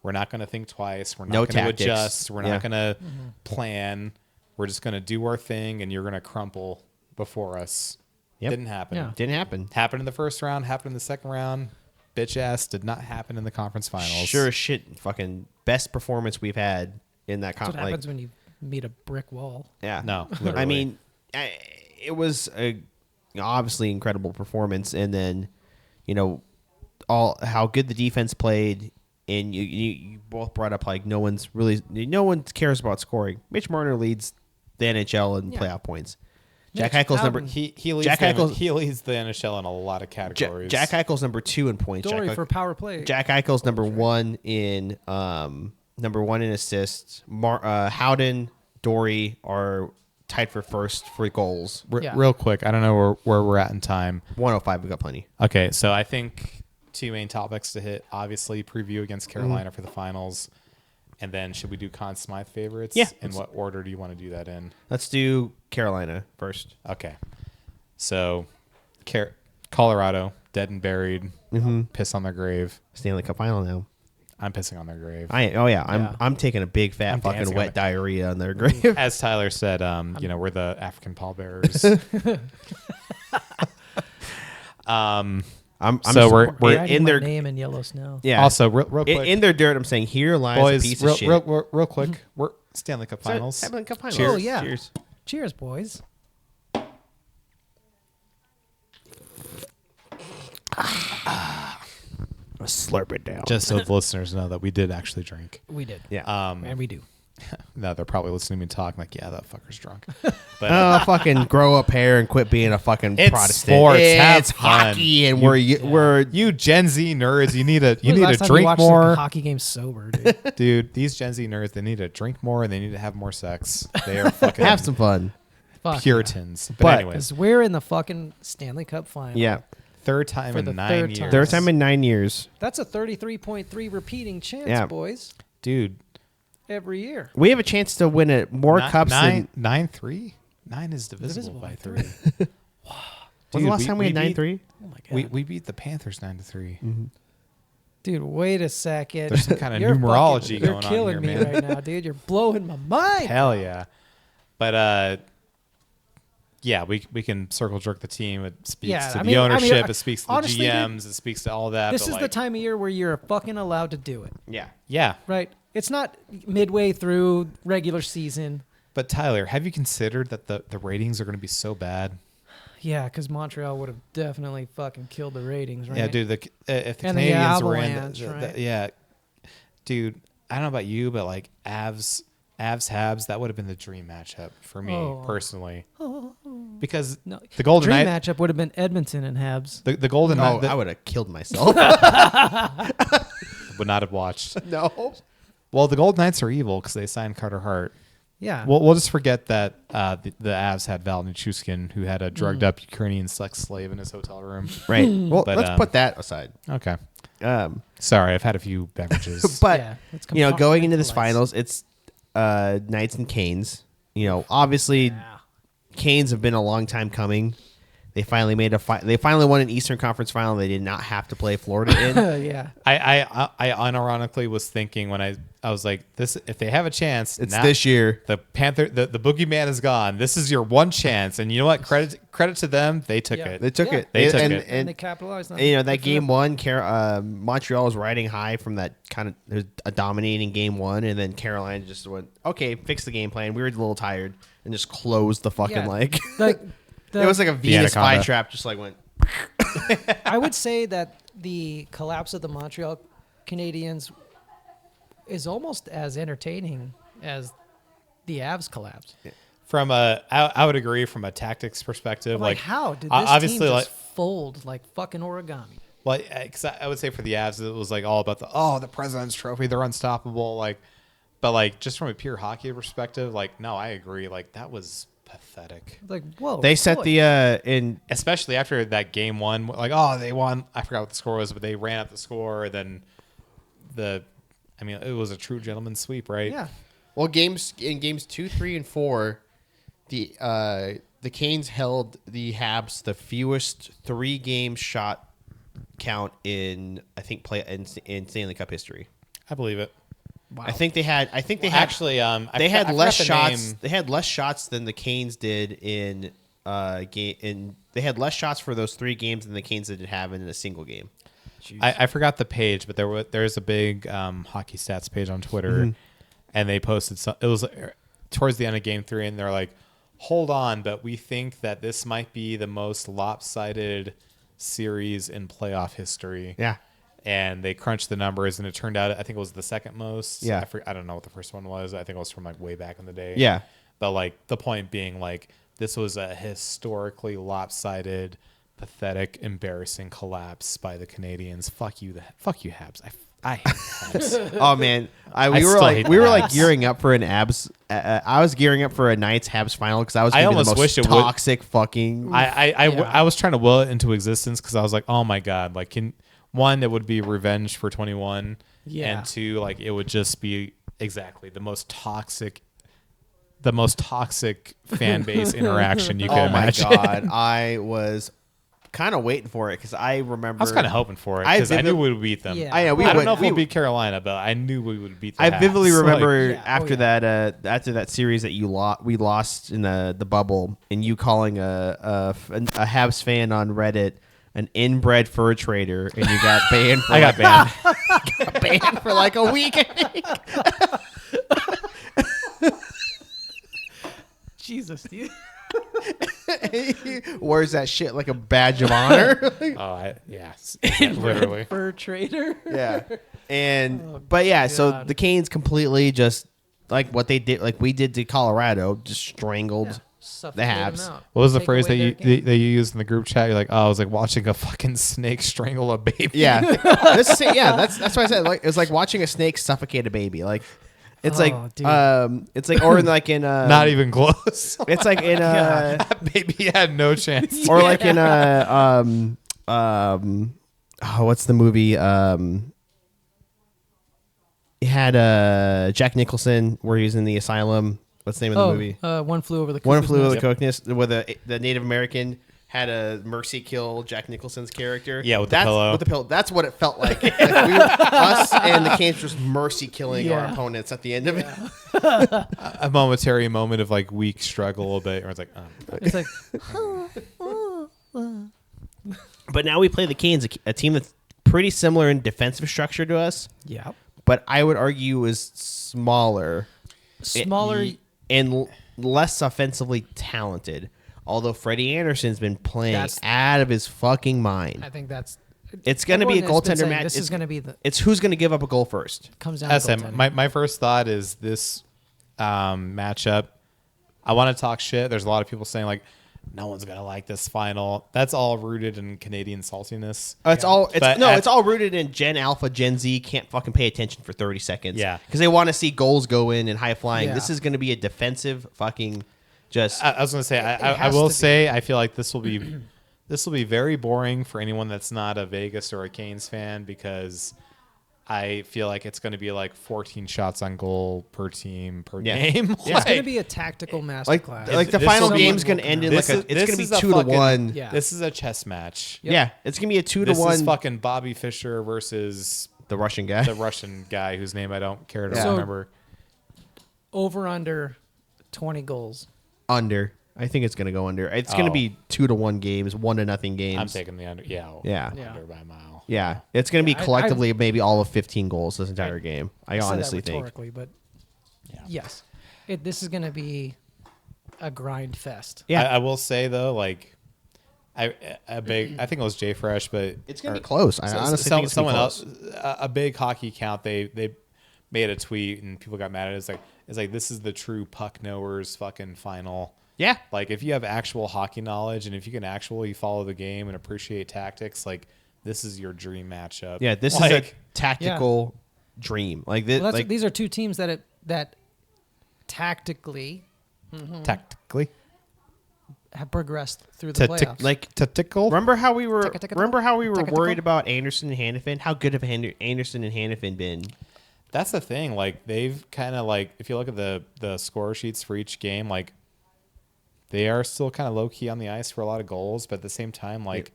We're not gonna think twice. We're not gonna adjust. We're not gonna plan. We're just gonna do our thing, and you're gonna crumple before us. Yep. Didn't happen. Yeah. Didn't happen. Happened in the first round. Happened in the second round. Bitch ass did not happen in the conference finals. Sure as shit. Fucking best performance we've had in that conference. That's what happens when you meet a brick wall. Yeah. No, literally. I mean, it was a obviously incredible performance, and then all how good the defense played, and you both brought up like no one cares about scoring. Mitch Marner leads the NHL in playoff points. Jack Eichel's number he leads he leads the NHL in a lot of categories. Jack Eichel's number 2 in points. Dory for power play. Jack Eichel's number 1 in assists. Howden, Dory are tied for first for goals. Real quick, I don't know where we're at in time. 105, we got plenty. Okay, so I think 2 main topics to hit. Obviously, preview against Carolina for the finals. And then should we do Conn Smythe favorites? Yeah. In what order do you want to do that in? Let's do Carolina first. Okay. So Colorado, dead and buried. Piss on their grave. Stanley Cup Final now. I'm pissing on their grave. I'm taking a big fat fucking wet diarrhea on their grave. As Tyler said, we're the African pallbearers. We're in their name in yellow snow. Yeah. Also, real quick, in their dirt, I'm saying here lies boys, a piece of shit. Real quick, we're Stanley Cup Finals. Stanley Cup Finals. Cheers. Oh yeah. Cheers. Cheers, boys. Slurp it down. Just so the listeners know that we did actually drink. We did. Yeah. And we do. No, they're probably listening to me talk like, yeah, that fucker's drunk. But fucking grow up hair and quit being a fucking it's Protestant. Sports. It's Have hockey, and fun. we're you Gen Z nerds. You need to Last time you drink watched more. a hockey game sober, dude. Dude, these Gen Z nerds, they need to drink more and they need to have more sex. They are fucking have some fun. Fuck Puritans. yeah. But anyways, 'cause we're in the fucking Stanley Cup Final. Yeah. third time For in the 9 third years. time. Third time in 9 years. That's a 33.3 repeating chance, Yeah. boys. Dude, Every year. We have a chance to win it more cups than 9-3? 9 is divisible by 3. When's the last time we had 9-3? Oh my god. We beat the Panthers 9-3. Dude, wait a second. There's some kind of You're numerology fucking- going on You're killing here, me man. right now, dude. You're blowing my mind. Hell yeah. But yeah, we can circle jerk the team. It speaks to the ownership. It speaks to honestly, the GMs. It speaks to all that. This but is the time of year where you're fucking allowed to do it, Yeah. Yeah. right? It's not midway through regular season. But Tyler, have you considered that the ratings are going to be so bad? Yeah, because Montreal would have definitely fucking killed the ratings, right? Yeah, dude. If the And the Canadians were in, Avalanche, right? yeah, dude. I don't know about you, but like Avs, Habs, that would have been the dream matchup for me personally. Because No, the Golden dream Knight matchup would have been Edmonton and Habs. the Golden Oh, Knight I would have killed myself. would not have watched. No. Well, the Golden Knights are evil because they signed Carter Hart. Yeah. We'll just forget that the Avs had Val Nichushkin, who had a drugged up Ukrainian sex slave in his hotel room. Right. Well, But, let's put that aside. Okay. Sorry, I've had a few beverages. But Yeah, let's going into this compartmentalize. finals, it's Knights and Canes. Obviously, Canes have been a long time coming. They finally they finally won an Eastern Conference final. They did not have to play Florida in. Yeah. I unironically was thinking when I was like, this, if they have a chance, It's now this year. the Panther, the boogeyman is gone. This is your one chance, and you know what? Credit to them, they took Yeah. it. They took Yeah. it. They took and, it. And they And, capitalized on that it. game one, Montreal was riding high from that kind of a dominating game one, and then Carolina just went, okay, fix the game plan. We were a little tired, and just closed the fucking It was like a Venus Anaconda. flytrap, just like went. I would say that the collapse of the Montreal Canadiens is almost as entertaining as the Avs collapse. From I would agree from a tactics perspective. Like, how did this obviously, team like, just fold like fucking origami? well, because I would say for the Avs, it was like all about the President's Trophy, they're unstoppable. But just from a pure hockey perspective, no, I agree. That was pathetic. Like, whoa. They set boy. in Especially after that game one, they won. I forgot what the score was, but they ran up the score. Then it was a true gentleman's sweep, right? Yeah. Well, games 2, 3, and 4, the Canes held the Habs the fewest 3-game shot count in in Stanley Cup history. I believe it. Wow. I think they had Actually, they had I less forgot the shots. name. They had less shots than the Canes did in game. They had less shots for those 3 games than the Canes did have in a single game. I forgot the page, but there's a big hockey stats page on Twitter, and they posted it was towards the end of game 3, and they're like, "Hold on, but we think that this might be the most lopsided series in playoff history. Yeah. And they crunched the numbers, and it turned out, I think it was the second most. Yeah. I don't know what the first one was. I think it was from like way back in the day. Yeah. But like the point being, like, this was a historically lopsided, pathetic, embarrassing collapse by the Canadians. Fuck you, Habs. I hate Habs. Oh man, we were like gearing up for an Abs. I was gearing up for a Knights Habs final because I was gonna be the most toxic fucking. I was trying to will it into existence because I was like, oh my god, like one, it would be revenge for 21, and two, like it would just be exactly the most toxic fan base interaction you could imagine. Oh my god, I was kind of waiting for it because I remember I was kind of hoping for it because I knew we would beat them. Yeah. I know I don't know if we'd beat Carolina, but I knew we would beat them. I vividly remember Like, after that series that we lost in the bubble, and you calling a Habs fan on Reddit an inbred fur trader, and you got banned. I got banned. Got banned for like a week. Jesus, dude. Wears that shit like a badge of honor. Literally. Fur trader. Yeah. And so the Canes completely just like what they did, like we did to Colorado, just strangled the Habs. What was the phrase that you used in the group chat? You're like, oh, I was like watching a fucking snake strangle a baby. Yeah. That's what I said. Like it was like watching a snake suffocate a baby. Like it's it's like or like in not even close. It's like in that baby had no chance. Or like in what's the movie? It had Jack Nicholson where he was in the asylum. What's the name of the movie? One Flew Over the Cuckoo's One Flew Over the Nest. Cuckoo's Nest, where the Native American had a mercy kill Jack Nicholson's character. Yeah, with the pillow. With the pillow. That's what it felt like. Us and the Canes just mercy killing our opponents at the end of it. A momentary moment of like weak struggle a little bit, or it's like, It's like, But now we play the Canes, a team that's pretty similar in defensive structure to us. yeah, But I would argue is smaller and less offensively talented. Although Freddie Anderson's been playing out of his fucking mind. I think It's going to be a everyone has been goaltender saying match. This is going to be It's who's going to give up a goal first. comes down to goaltending. my first thought is this matchup. I want to talk shit. There's a lot of people saying like, no one's gonna like this final. That's all rooted in Canadian saltiness. It's all rooted in Gen Alpha, Gen Z can't fucking pay attention for 30 seconds. Yeah, because they want to see goals go in and high flying. Yeah. This is going to be a defensive fucking. Just I was gonna say I will say I feel like this will be very boring for anyone that's not a Vegas or a Canes fan because I feel like it's going to be like 14 shots on goal per team per game. Yeah. It's going to be a tactical masterclass. Like the final game's going to end in it's going to be 2-1. Yeah. This is a chess match. Yep. Yeah, it's going to be a 2-1. This is fucking Bobby Fischer versus the Russian guy. Whose name I don't care to So, remember. Over under 20 goals. Under. I think it's going to go under. It's going to be 2-1 games, 1-0 games. I'm taking the under. Yeah. Under by a mile. Yeah, it's going to be collectively maybe all of 15 goals this entire game. I honestly think. But yes, this is going to be a grind fest. Yeah, I will say though, like, I think it was Jay Fresh, but it's going to be close. I honestly think it's someone close. else, a big hockey account, they made a tweet and people got mad at it. It's like this is the true puck knowers fucking final. Yeah, like if you have actual hockey knowledge and if you can actually follow the game and appreciate tactics, like. This is your dream matchup. Yeah, this is a tactical dream. Like this, Well, these are two teams that tactically have progressed through the playoffs. Tactical. Remember how we were worried about Anderson and Hannafin? How good have Anderson and Hannafin been? That's the thing. Like they've kind of like if you look at the score sheets for each game, like they are still kind of low key on the ice for a lot of goals, but at the same time, like.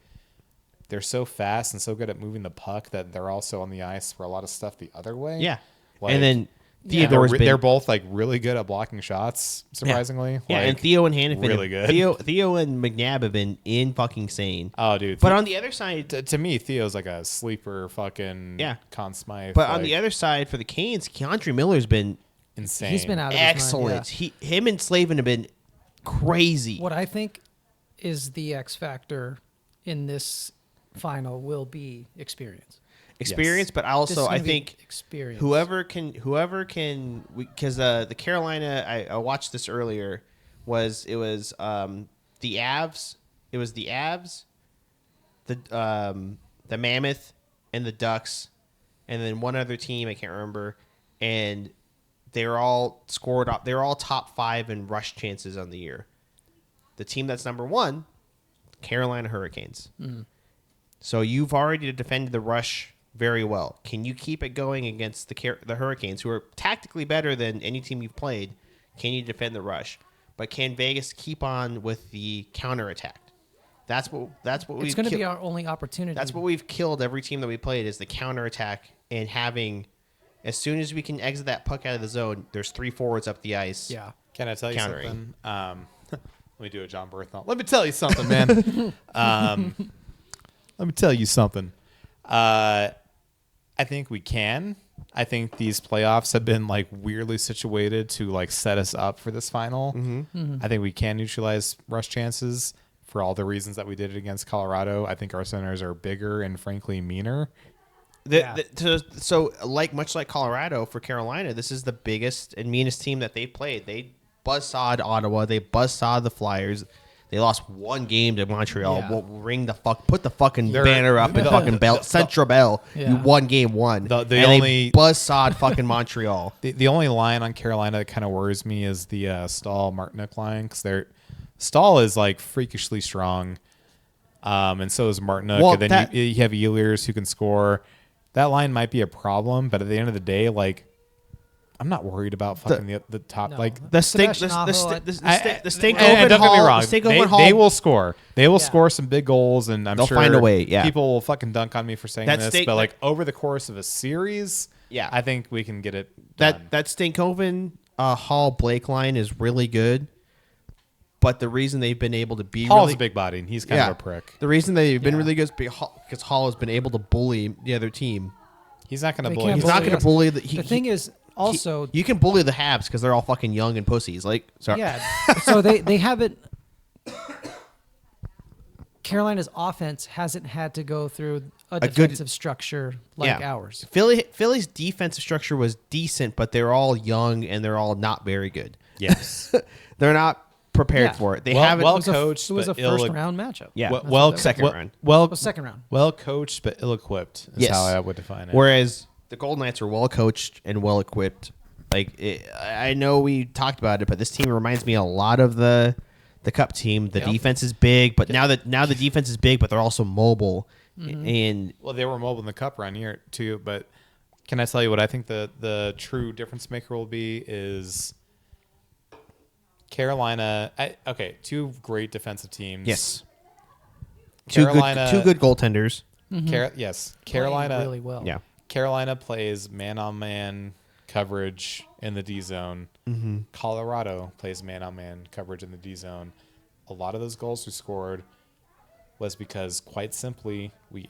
They're so fast and so good at moving the puck that they're also on the ice for a lot of stuff the other way. Yeah. Like, and then Theodore's they're both like really good at blocking shots, surprisingly. Yeah, like, and Theo and Hannafin really good. Theo and McNabb have been in fucking insane. Oh, dude. But on the other side... To me, Theo's like a sleeper fucking Conn Smythe. But on the other side, for the Canes, Keandre Miller's been... insane. He's been out of excellent. His mind, Him and Slavin have been crazy. What I think is the X factor in this final will be experience. Experience, Yes. but also I This is gonna be think experience. whoever can, because the Carolina, I watched this earlier, was the Avs, the Mammoth, and the Ducks, and then one other team I can't remember, and they were all scored up. They were all top 5 in rush chances on the year. The team that's number 1, Carolina Hurricanes. So you've already defended the rush very well. Can you keep it going against the Hurricanes, who are tactically better than any team you've played? Can you defend the rush? But can Vegas keep on with the counterattack? That's what it's going to be our only opportunity. That's what we've killed every team that we played, is the counterattack, and having, as soon as we can exit that puck out of the zone, there's 3 forwards up the ice. Yeah. Can I tell you Countering. something? Let me do a John Berthel. Let me tell you something, man. Let me tell you something. I think we can. I think these playoffs have been like weirdly situated to like set us up for this final. I think we can neutralize rush chances for all the reasons that we did it against Colorado. I think our centers are bigger and frankly meaner. So much like Colorado, for Carolina, this is the biggest and meanest team that they played. They buzzsawed Ottawa. They buzzsawed the Flyers. They lost 1 game to Montreal. Yeah. We'll put the fucking banner up and fucking bell. Central Bell. Yeah. You won game 1. They buzzsawed fucking Montreal. The only line on Carolina that kind of worries me is the Stahl Martinick line, because Stahl is like freakishly strong, and so is Martinick. Well, and then you have Ehlers who can score. That line might be a problem, but at the end of the day, like, I'm not worried about fucking the top. No. Like The stink. Sebastian The stink. and don't get me wrong, they will score. They will Yeah. score some big goals, and I'm They'll sure find a way, yeah. people will fucking dunk on me for saying That this, stink- but like over the course of a series, Yeah. I think we can get it done. That Stankoven Hall Blake line is really good, but the reason they've been able to be Hall's really a big body, and he's kind of a prick. The reason they've been Yeah. really good is because Hall has been able to bully the other team. He's not going to They bully. can't He's not going to us. bully The thing is also you can bully the Habs because they're all fucking young and pussies. Like, sorry. yeah. So they haven't. Carolina's offense hasn't had to go through a good- defensive structure like Yeah. ours. Philly's defensive structure was decent, but they're all young and they're all not very good. Yes. They're not prepared Yeah. for it. They Well- haven't. well It was a, coached, it was a but ill- first round matchup. Yeah. Well, That's well, what second well, round. well, Second round. well coached but ill-equipped is Yes. how I would define it. Whereas the Golden Knights are well coached and well equipped. I know we talked about it, but this team reminds me a lot of the Cup team. The Yep. defense is big, but now the defense is big, but they're also mobile. And Well, they were mobile in the Cup run here too, but can I tell you what I think the true difference maker will be is Carolina. Two great defensive teams. yes, Carolina, two good goaltenders. Yes, Playing Carolina really well. Yeah, Carolina plays man-on-man coverage in the D zone. Colorado plays man-on-man coverage in the D zone. A lot of those goals we scored was because, quite simply, we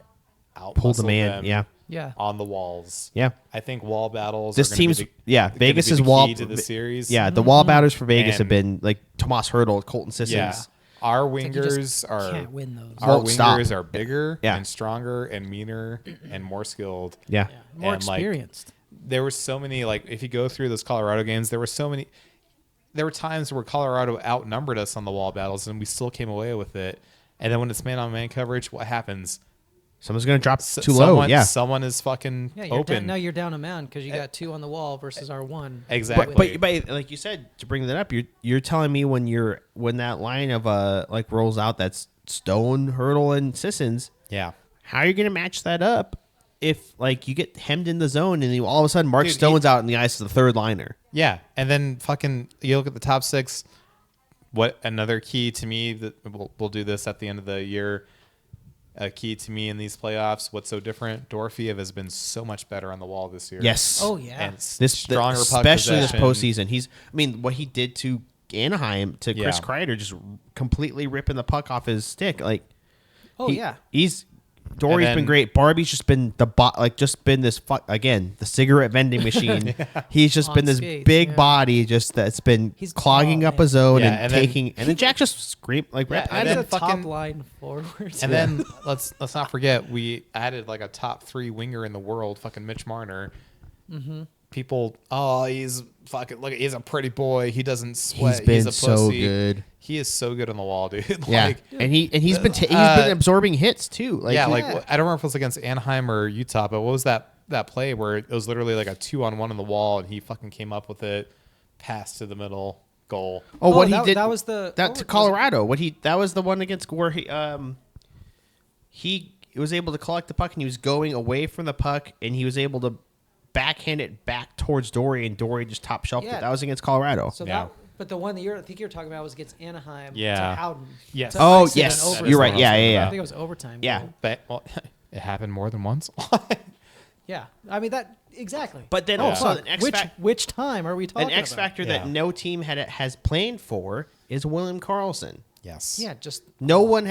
pulled the outmuscled man. them Yeah, Yeah. on the walls. yeah. I think wall battles. This are gonna team's be Vegas gonna is be the wall key to the series. Yeah, the wall batters for Vegas have And- been like Tomas Hertl, Colton Sissons. Yeah. Our Like you just wingers are can't win those. our Won't stop. wingers are bigger Yeah. and stronger and meaner and more skilled. Yeah. Yeah. More And, like, experienced. There were so many, like, if you go through those Colorado games, there were times where Colorado outnumbered us on the wall battles and we still came away with it. And then when it's man-on-man coverage, what happens? Someone's gonna drop too low. Yeah, Someone is fucking Yeah, you're open. now you're down a man because you got 2 on the wall versus our 1. Exactly. But like you said, to bring that up, you're telling me when that line of like rolls out, that's Stone, Hurdle, and Sissons. Yeah. How are you gonna match that up if like you get hemmed in the zone and you all of a sudden Mark Dude, Stone's out in the ice as the third liner? Yeah. And then fucking, you look at the top 6. What another key to me that we'll do this at the end of the year. A key to me in these playoffs. What's so different? Dorofeev has been so much better on the wall this year. Yes. Oh yeah. And Stronger puck especially this possession. postseason. What he did to Anaheim to Chris Yeah. Kreider, just completely ripping the puck off his stick. Like, Oh, yeah. he's Dory's been great. Barbie's just been this again, the cigarette vending machine. He's just been this big body that's been clogging up a zone and taking. And then Jack just screamed like and then top line forwards. And then let's not forget we added like a top 3 winger in the world, fucking Mitch Marner. Mm-hmm. People, he's fucking look. He's a pretty boy. He doesn't sweat. He's been a pussy. so good. He is so good on the wall, dude. He's been absorbing hits too. I don't remember if it was against Anaheim or Utah, but what was that play where it was literally like a 2-on-1 on the wall, and he fucking came up with it, pass to the middle, goal. What he did that was to Colorado. That was the one against where he was able to collect the puck and he was going away from the puck and he was able to backhand it back towards Dory, and Dory just top shelved it. That was against Colorado. So but the one that I think you're talking about was against Anaheim. To Howden. Yes. Yes. You're right. Yeah. I think it was overtime. Yeah. But it happened more than once. Yeah. I mean that exactly. But then also which time are we talking about? An X factor that no team has planned for is William Karlsson. Yes. Yeah. Just no one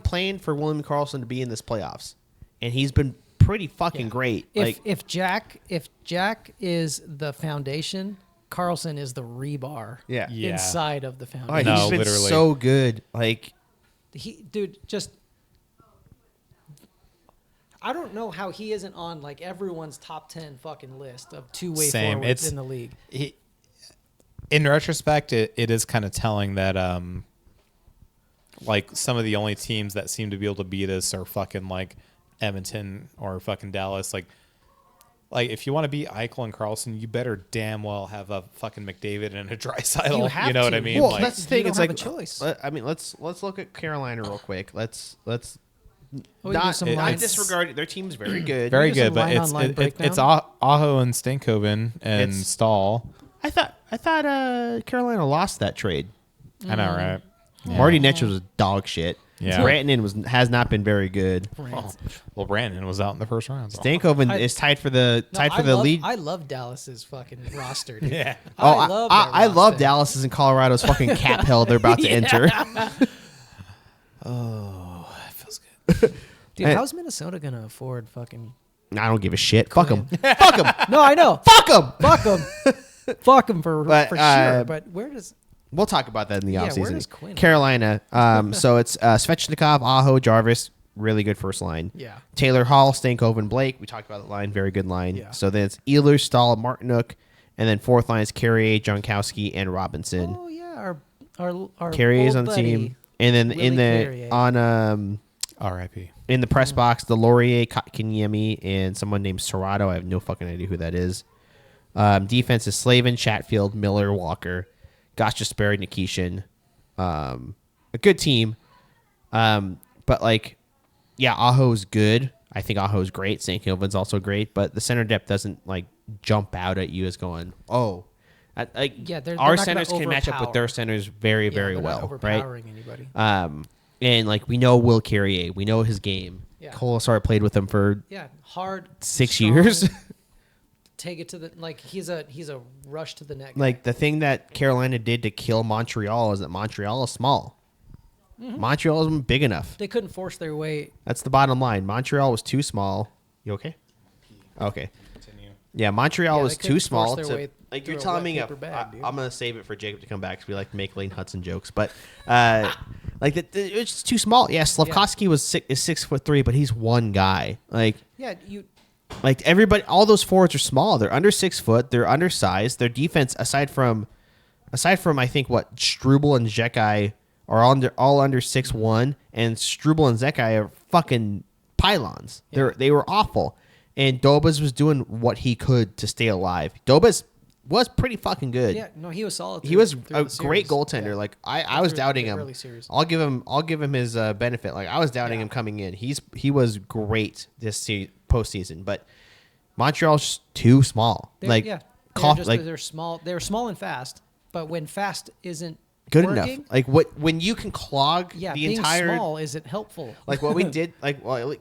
planned for William Karlsson to be in this playoffs, and he's been pretty fucking great. If Jack is the foundation, Karlsson is the rebar. Inside of the foundation. He's been so good. I don't know how he isn't on like everyone's top 10 fucking list of two-way forwards in the league. In retrospect, it is kind of telling that like some of the only teams that seem to be able to beat us are fucking like Edmonton or fucking Dallas. Like if you want to beat Eichel and Karlsson, you better damn well have a fucking McDavid and a Draisaitl. You know what I mean? Well, that's the thing. It's like a choice. I mean, let's look at Carolina real quick. Let's I disregard their team's very good, very good, but it's Aho and Stankoven and Stahl. I thought Carolina lost that trade. I know, right? Yeah. Marty Netsch was dog shit. Yeah. Brantanen has not been very good. Well, Brantanen was out in the first round. So. Stankoven is tied for the lead. I love Dallas's fucking roster. Dude. Yeah. I love Dallas's and Colorado's fucking cap hell they're about to enter. Oh, that feels good. Dude, how's Minnesota gonna afford fucking? I don't give a shit. Fuck them. Fuck them. No, I know. Fuck them. Fuck them. Fuck them for sure. But where does? We'll talk about that in the offseason. Where does Quinn? Carolina. So it's Svechnikov, Aho, Jarvis. Really good first line. Yeah. Taylor Hall, Stankoven, Blake. We talked about the line. Very good line. Yeah. So then it's Ehlers, Stahl, Martinuk, and then fourth line is Carrier, Jankowski, and Robinson. Oh yeah, our Carrier's on the buddy, team, and then Willie in the Carrier. on R.I.P. in the press box, the Laurier, Kotkaniemi, and someone named Serrato. I have no fucking idea who that is. Defense is Slavin, Chatfield, Miller, Walker, Gostisbehere, Nikishin. A good team. But like, yeah, Aho's good. I think Aho's great. Stankoven's also great, but the center depth doesn't like jump out at you as going, oh. They're our not centers gonna can match up with their centers very, very they're well, not overpowering anybody. And like we know Will Carrier, we know his game. Yeah. Colasar played with him for hard 6 strong, years. Take it to the he's a rush to the net guy. Like the thing that Carolina did to kill Montreal is that Montreal is small. Mm-hmm. Montreal isn't big enough. They couldn't force their way. That's the bottom line. Montreal was too small. You okay? Okay. Continue. Yeah, Montreal was too small to. Like you're telling me, I'm gonna save it for Jacob to come back because we like to make Lane Hudson jokes, but like it's just too small. Yeah, Slavkovsky is 6'3", but he's one guy. Like like everybody, all those forwards are small. They're under 6 foot. They're undersized. Their defense, aside from I think what Struble and Zekai are all under 6'1", and Struble and Zekai are fucking pylons. Yeah. They were awful, and Dobas was doing what he could to stay alive. Dobas was pretty fucking good. Yeah, no, he was solid. He was a great goaltender. Yeah. Like I was doubting him. I'll give him his benefit. Like I was doubting him coming in. He was great this postseason, but Montreal's just too small. They're small. They're small and fast, but when fast isn't good enough, like when you can clog the entire. Being small isn't helpful. Like what we did, what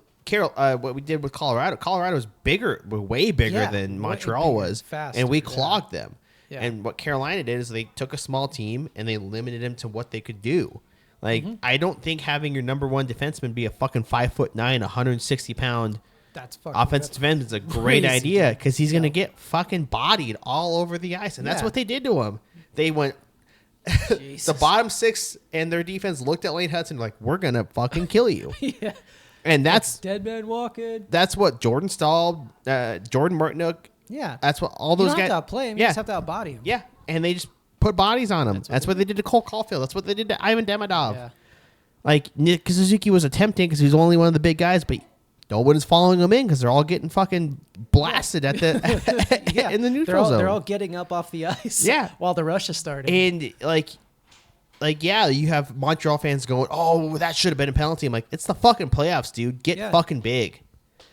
we did with Colorado. Colorado was bigger, way bigger than Montreal was, faster, and we clogged them. Yeah. And what Carolina did is they took a small team and they limited them to what they could do. Like, I don't think having your number one defenseman be a fucking 5'9", 160-pound offensive defenseman is a great idea because he's going to get fucking bodied all over the ice. And that's what they did to him. They went... the bottom six and their defense looked at Lane Hudson like, we're going to fucking kill you. Yeah. And that's... Dead man walking. That's what Jordan Stahl, Jordan Martinook... Yeah. That's what all those guys... You don't have to outplay him. You just have to outbody him. Yeah. And they just put bodies on him. That's what they did to Cole Caulfield. That's what they did to Ivan Demidov. Yeah. Like, Nick Suzuki was attempting because he was only one of the big guys, but no one is following him in because they're all getting fucking blasted at the in the neutral zone. They're all getting up off the ice while the rush is starting. And, you have Montreal fans going, oh, that should have been a penalty. I'm like, it's the fucking playoffs, dude. Get fucking big.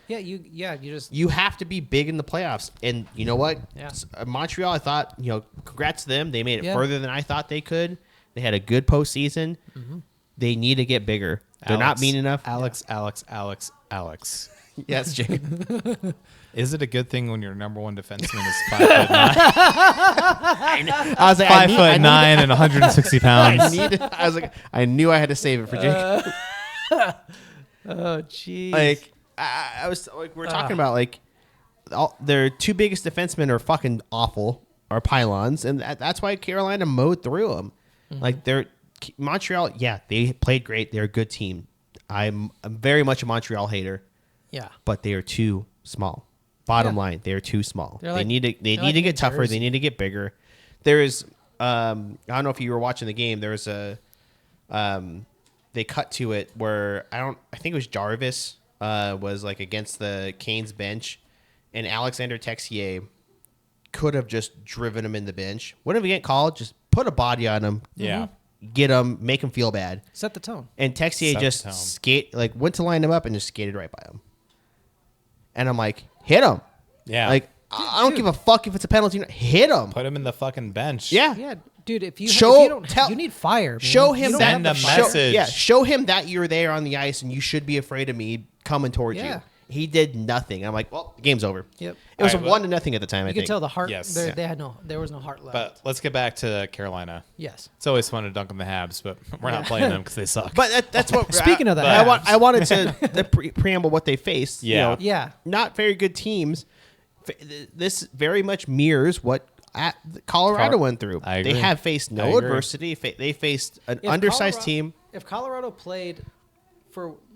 Yeah, you have to be big in the playoffs. And you know what? Yeah. Montreal, I thought, congrats to them. They made it further than I thought they could. They had a good postseason. Mm-hmm. They need to get bigger. They're not mean enough. Alex. Yes, Jake. Is it a good thing when your number one defenseman is 5'9"? I was like, 5'9" and 160 pounds. I knew I had to save it for Jake. Oh, jeez. Like, I was like, we're talking about like, their two biggest defensemen are fucking awful, are pylons, and that's why Carolina mowed through them. Mm-hmm. Like Montreal, they played great. They're a good team. I'm very much a Montreal hater. Yeah, but they are too small. Bottom line, they are too small. They need to get tougher. They need to get bigger. There is I don't know if you were watching the game. There was a they cut to it where I think it was Jarvis was like against the Canes bench, and Alexander Texier could have just driven him in the bench. Wouldn't get called. Just put a body on him. Yeah. Get him, make him feel bad. Set the tone. And Texier just went to line him up and just skated right by him. And I'm like, hit him. Yeah. Like, I don't give a fuck if it's a penalty. Hit him. Put him in the fucking bench. Yeah. Yeah, dude, if you need fire. Man. Show him that. Send a message. Show him that you're there on the ice and you should be afraid of me coming towards you. He did nothing. I'm like, well, the game's over. Yep. It was 1-0 at the time. You could tell the heart. Yes. There was no heart left. But let's get back to Carolina. Yes. It's always fun to dunk on the Habs, but we're not playing them because they suck. But that's what. Speaking of that, I wanted to preamble what they faced. Yeah. Not very good teams. This very much mirrors what Colorado went through. I agree. They have faced no adversity. They faced an undersized team. If Colorado played,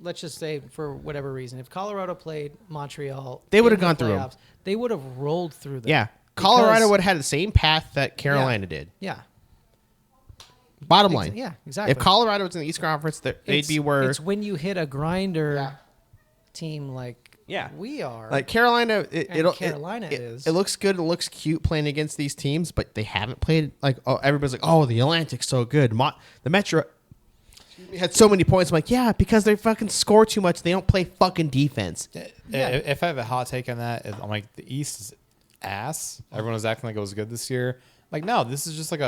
let's just say for whatever reason, if Colorado played Montreal, they would have gone through them. They would have rolled through them. Yeah, Colorado would have had the same path that Carolina did. Yeah. Bottom line. Yeah, exactly. If Colorado was in the East Conference, they'd be where. It's when you hit a grinder team like we are. Like Carolina, it looks good. It looks cute playing against these teams, but they haven't played like. Oh, everybody's like, oh, the Atlantic's so good. The Metro had so many points. I'm like, yeah, because they fucking score too much. They don't play fucking defense. If I have a hot take on that, I'm like, the East is ass. Everyone was acting like it was good this year. Like, no, this is just like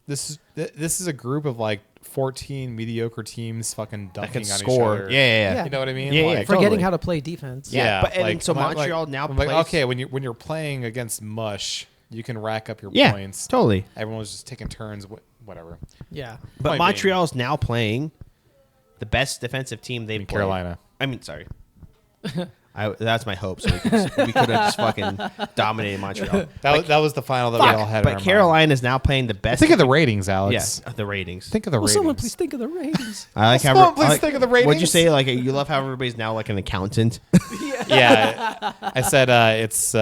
this is a group of like 14 mediocre teams fucking dunking on each other. Yeah. You know what I mean? Yeah, forgetting totally. how to play defense. Yeah. But so Montreal now plays. Like, okay, when you're playing against mush, you can rack up your points. Totally. Everyone was just taking turns. Whatever. Yeah. But Montreal's now playing the best defensive team they've played. Carolina. I mean, sorry. That's my hope. So we could have just fucking dominated Montreal. That was the final that we all had. But Carolina is now playing the best. Think of the ratings, Alex. Yeah, the ratings. Think of the ratings. Someone please think of the ratings. I like how. Someone please think of the ratings. What'd you say? Like you love how everybody's now like an accountant. Yeah. I said it's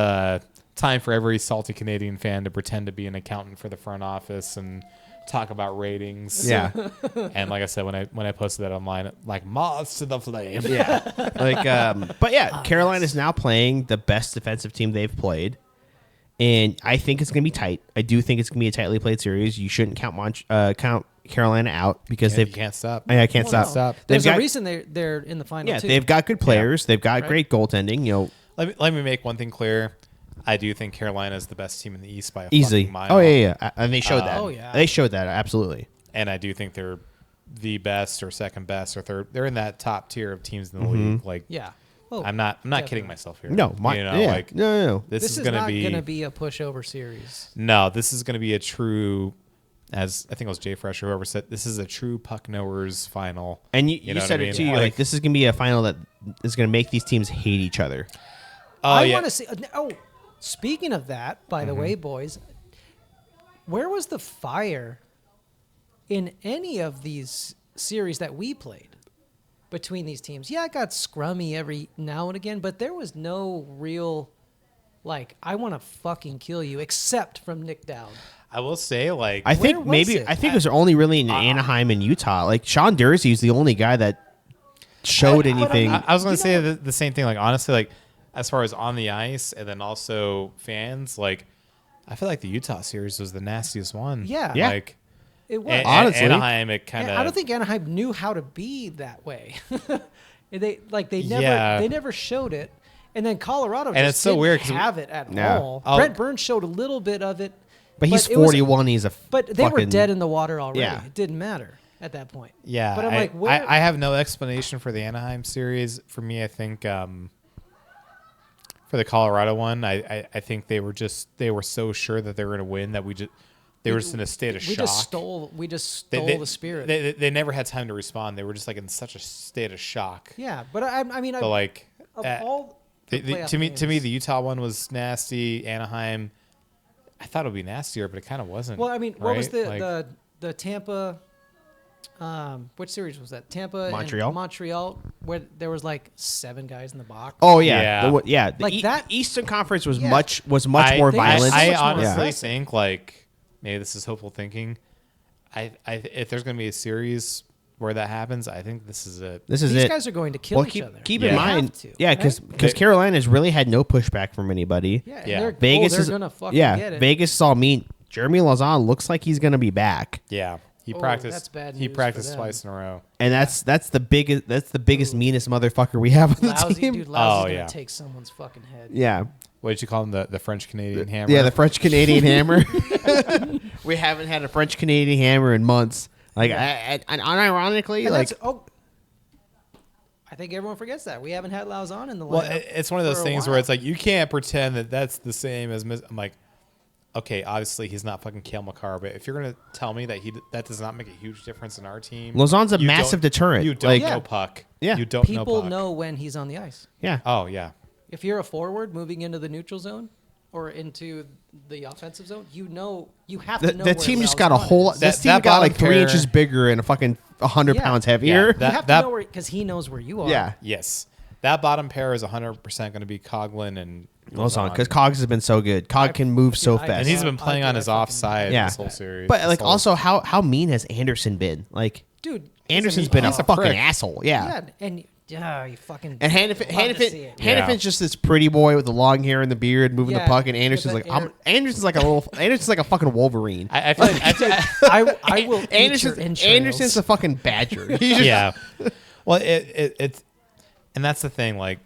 time for every salty Canadian fan to pretend to be an accountant for the front office and talk about ratings. Yeah. And like I said, when I posted that online, like moths to the flame. Yeah. But yeah, Carolina is now playing the best defensive team they've played. And I think it's going to be tight. I do think it's going to be a tightly played series. You shouldn't count Carolina out because you can't stop. I can't stop. There's a reason they're in the final. Yeah, too. they've got good players. They've got great goaltending. Let me make one thing clear. I do think Carolina is the best team in the East by a easily. fucking mile. Oh yeah. And they showed that. Oh yeah. They showed that absolutely. And I do think they're the best or second best or third. They're in that top tier of teams in the league. Like Oh, I'm not kidding myself here. No, no. This is not going to be a pushover series. No, this is going to be a true as I think it was Jay Fresh or whoever said, this is a true puck knowers final. And you said it too. You're like, this is gonna be a final that is gonna make these teams hate each other. I want to see. Oh, speaking of that, by the way, boys, where was the fire in any of these series that we played between these teams? Yeah, it got scrummy every now and again, but there was no real, like, I want to fucking kill you, except from Nick Dowd. I will say, like, I think it was only really in Anaheim and Utah. Like Sean Dursey is the only guy that showed anything. I was going to say the same thing. Like, honestly, like as far as on the ice and then also fans, like I feel like the Utah series was the nastiest one. Yeah. Like it was. Honestly, Anaheim, it kind of. I don't think Anaheim knew how to be that way. They never showed it. And then Colorado and it's so weird didn't have it at all. Brent Burns showed a little bit of it. But he's 41. But they were dead in the water already. Yeah. It didn't matter at that point. Yeah. But I'm like, I have no explanation for the Anaheim series. For me, I think for the Colorado one, I think they were so sure that they were going to win that they were just in a state of shock. We just stole the spirit. They never had time to respond. They were just like in such a state of shock. Yeah, but I mean, so like all to me, the Utah one was nasty. Anaheim, I thought it would be nastier, but it kind of wasn't. Well, I mean, right? what was the Tampa? Which series was that? Tampa, Montreal, where there was like 7 guys in the box. Oh yeah, Like that Eastern Conference was much more violent. I honestly think, like, maybe this is hopeful thinking. If there's going to be a series where that happens, I think this is it. These guys are going to kill each other. Keep in mind, because Carolina's really had no pushback from anybody. Yeah. Vegas is going to fucking get it. Vegas is all mean. Jeremy Lauzon looks like he's going to be back. Yeah. He practiced. That's bad news he practiced for twice in a row, and that's the biggest meanest motherfucker we have on the team. Dude, Lousy's gonna take someone's fucking head. Yeah. What did you call him? The French Canadian hammer. Yeah, the French Canadian hammer. We haven't had a French Canadian hammer in months. Like, and unironically, and like, I think everyone forgets that we haven't had Lauzon in the lineup. Well, it's one of those things where it's like you can't pretend that that's the same as. I'm like, okay, obviously he's not fucking Cale Makar, but if you're gonna tell me that does not make a huge difference in our team, Lauzon's a massive deterrent. You don't know puck. Yeah, you don't know puck. People know when he's on the ice. Yeah. Oh yeah. If you're a forward moving into the neutral zone or into the offensive zone, you have to know. The team just got a whole. This team got like 3 inches bigger and a fucking 100 pounds heavier. You have to know where, because he knows where you are. Yeah. Yes. That bottom pair is 100% going to be Coughlin and Lauzon, because Cogs has been so good. Cog can move so fast, and he's been playing on his offside this whole series. But like, also, how mean has Anderson been? Like, dude, Anderson's been a fucking asshole. Yeah. And you fucking. And Hannafin's just this pretty boy with the long hair and the beard moving the puck, and Anderson's like Anderson's like a fucking Wolverine. I feel like I will. Anderson's a fucking badger. Yeah. Well, it's and that's the thing. Like,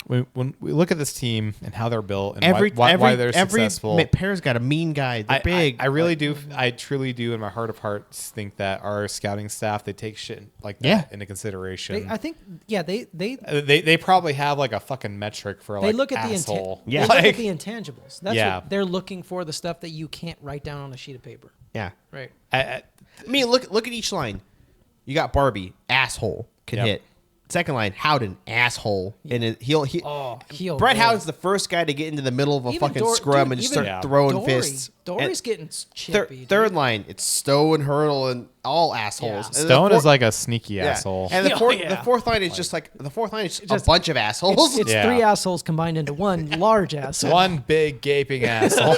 when we look at this team and how they're built and why they're successful, every pair's got a mean guy. They're big. I really do. I truly do, in my heart of hearts, think that our scouting staff, they take shit like that into consideration. I think, they probably have like a fucking metric for like. They look at asshole. They look at the intangibles. That's what they're looking for. The stuff that you can't write down on a sheet of paper. Yeah. Right. I mean, look at each line. You got Barbie, asshole, can hit. Second line, Howden, asshole, and Brett Howden's the first guy to get into the middle of a fucking scrum and just start throwing fists. Dory's getting chippy. Third line, it's Stowe and Hurdle and all assholes. Yeah. Stone is like a sneaky asshole, and the fourth line is just a bunch of assholes. It's 3 assholes combined into one large asshole. One big gaping asshole,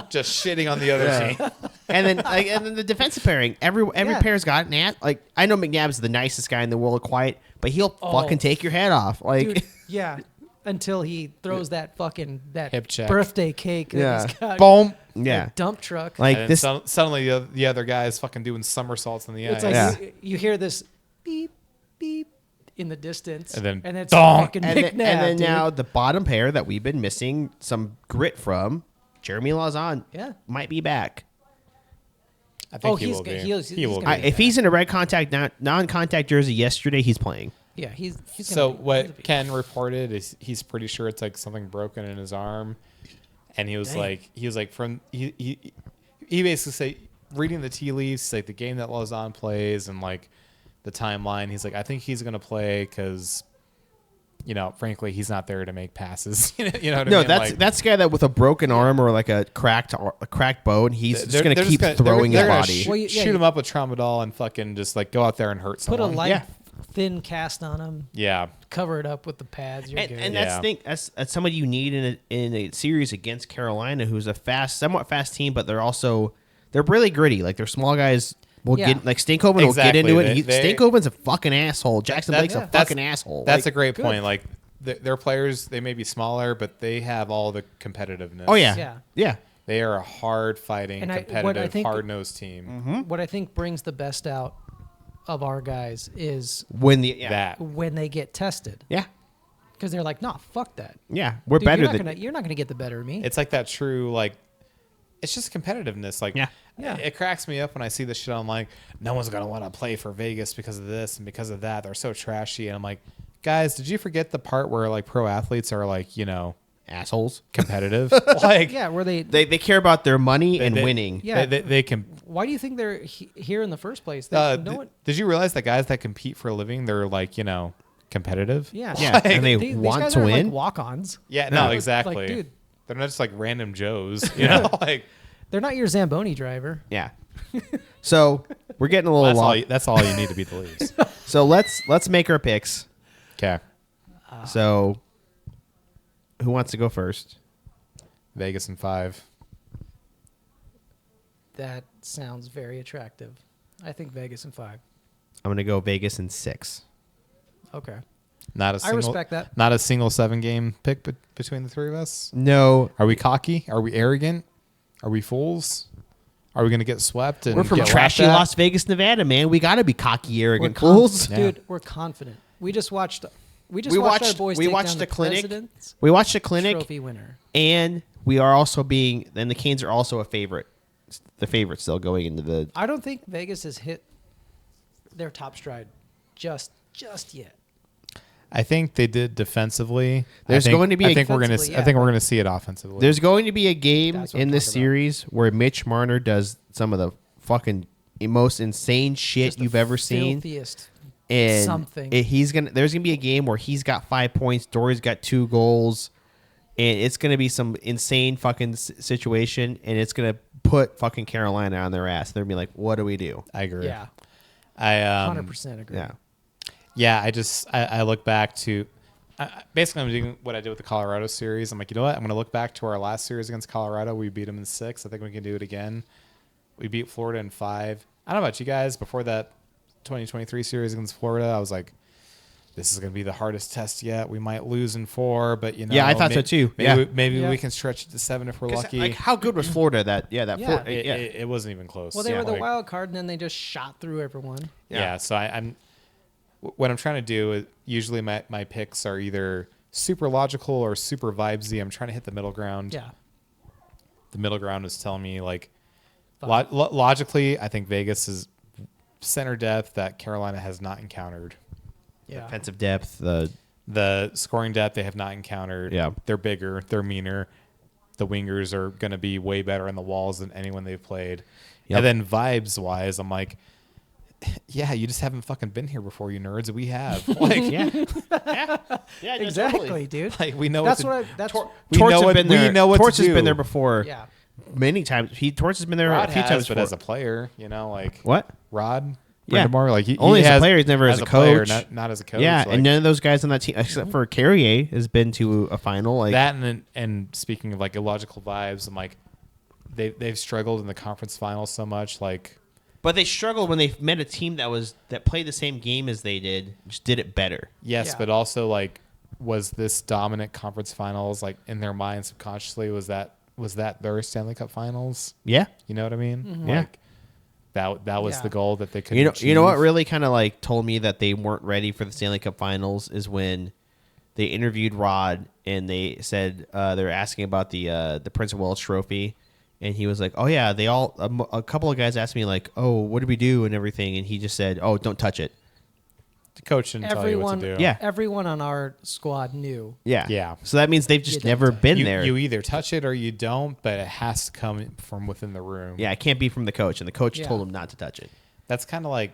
just shitting on the other team. And then the defensive pairing, every pair's got an ass. Like, I know McNabb's the nicest guy in the world, quiet, but he'll fucking take your head off. Like, dude, until he throws that fucking hip check birthday cake. That he's got, boom. Yeah, dump truck. Like and this. Suddenly the other guy is fucking doing somersaults on the ice. It's like you hear this beep beep in the distance, and then it's fucking McNabb. And then now the bottom pair that we've been missing some grit from, Jeremy Lauzon, might be back. I think he will be. He will be. If he's in a red contact, non-contact jersey yesterday, he's playing. Yeah, he's so what Ken reported is he's pretty sure it's like something broken in his arm, and he was like he basically reading the tea leaves, like the game that Lozon plays and like the timeline. He's like, I think he's gonna play because, frankly, he's not there to make passes. You know what I mean? No, that's the guy that with a broken arm or like a cracked bone. He's just gonna keep throwing his body. Shoot him up with tramadol and fucking just like go out there and hurt someone. Put a light, thin cast on him. Yeah. Cover it up with the pads. You're good. And that's the thing. That's somebody you need in a series against Carolina, who's a somewhat fast team, but they're really gritty. Like they're small guys. Get like Stankoven will get into it. Stankoven's a fucking asshole. Jackson Blake's a fucking asshole. That's a great point. Like their players, they may be smaller, but they have all the competitiveness. Oh yeah. They are a hard fighting, competitive, hard nosed team. Mm-hmm. What I think brings the best out of our guys is when they get tested. Yeah. Because they're like, nah, fuck that. Yeah, we're better than you're not gonna get the better of me. It's like that true like. It's just competitiveness. Like, it cracks me up when I see this shit on like, no one's going to want to play for Vegas because of this and because of that. They're so trashy. And I'm like, guys, did you forget the part where like pro athletes are like, assholes, competitive? Like, where they care about their money and winning. Yeah. They can. Why do you think they're here in the first place? Did you realize that guys that compete for a living, they're like, competitive? Yeah. Like, and they want to win. Like walk-ons. Yeah, no, exactly. Like, dude. They're not just like random Joes, like they're not your Zamboni driver. Yeah. So we're getting a little long. That's all you need to beat the Leafs. So let's make our picks. Okay. So who wants to go first? Vegas in 5. That sounds very attractive. I think Vegas in 5. I'm gonna go Vegas in 6. Okay. I respect that. Not a single 7-game pick between the three of us? No. Are we cocky? Are we arrogant? Are we fools? Are we going to get swept? And we're from trashy Las Vegas, Nevada, man. We got to be cocky, arrogant fools. Dude, we're confident. We watched our boys take down the President's We watched the clinic. Trophy winner. And we are also the Canes are also a favorite. The favorite still going into the... I don't think Vegas has hit their top stride just yet. I think they did defensively. I think we're going to see it offensively. There's going to be a game in this series where Mitch Marner does some of the fucking most insane shit you've ever seen. And something. There's gonna be a game where he's got 5 points, Dory's got 2 goals, and it's gonna be some insane fucking situation, and it's gonna put fucking Carolina on their ass. They're gonna be like, "What do we do?" I agree. Yeah, I 100% agree. Yeah. Yeah, I look back to basically I'm doing what I did with the Colorado series. I'm like, you know what? I'm going to look back to our last series against Colorado. We beat them in 6. I think we can do it again. We beat Florida in 5. I don't know about you guys. Before that 2023 series against Florida, I was like, this is going to be the hardest test yet. We might lose in 4, but yeah, I thought so too. Maybe we can stretch it to 7 if we're lucky. Like, how good was Florida? It wasn't even close. Well, they were the wild card, and then they just shot through everyone. Yeah, so I'm. What I'm trying to do is usually my picks are either super logical or super vibesy. I'm trying to hit the middle ground. Yeah. The middle ground is telling me like logically, I think Vegas is center depth that Carolina has not encountered. Yeah. Defensive depth, the scoring depth they have not encountered. Yeah. They're bigger, they're meaner. The wingers are going to be way better on the walls than anyone they've played. Yep. And then vibes wise, I'm like, yeah, you just haven't fucking been here before, you nerds. We have. Like, yeah, exactly, totally. Dude. Like, we know that's what Torch has been there before. Yeah, many times. Torch has been there a few times, but as a player, like what? Rod, yeah, DeMar, like only as a player. He's never as a coach. Player, not as a coach. Yeah, and none of those guys on that team, except for Carrier, has been to a final. Like that, and speaking of like illogical vibes, I'm like, they've struggled in the conference final so much, like. But they struggled when they met a team that played the same game as they did, just did it better. Yes, but also like, was this dominant conference finals like in their minds subconsciously? Was that their Stanley Cup Finals? Yeah, you know what I mean. Mm-hmm. Yeah, that was the goal that they could. You know what really kind of like told me that they weren't ready for the Stanley Cup Finals is when they interviewed Rod and they said they were asking about the Prince of Wales Trophy. And he was like, "Oh yeah, they all." A couple of guys asked me like, "Oh, what did we do?" and everything, and he just said, "Oh, don't touch it." The coach didn't tell you what to do. Yeah. Everyone on our squad knew. Yeah. Yeah. So that means they've just never been there. You either touch it or you don't, but it has to come from within the room. Yeah, it can't be from the coach, and the coach told him not to touch it. That's kind of like,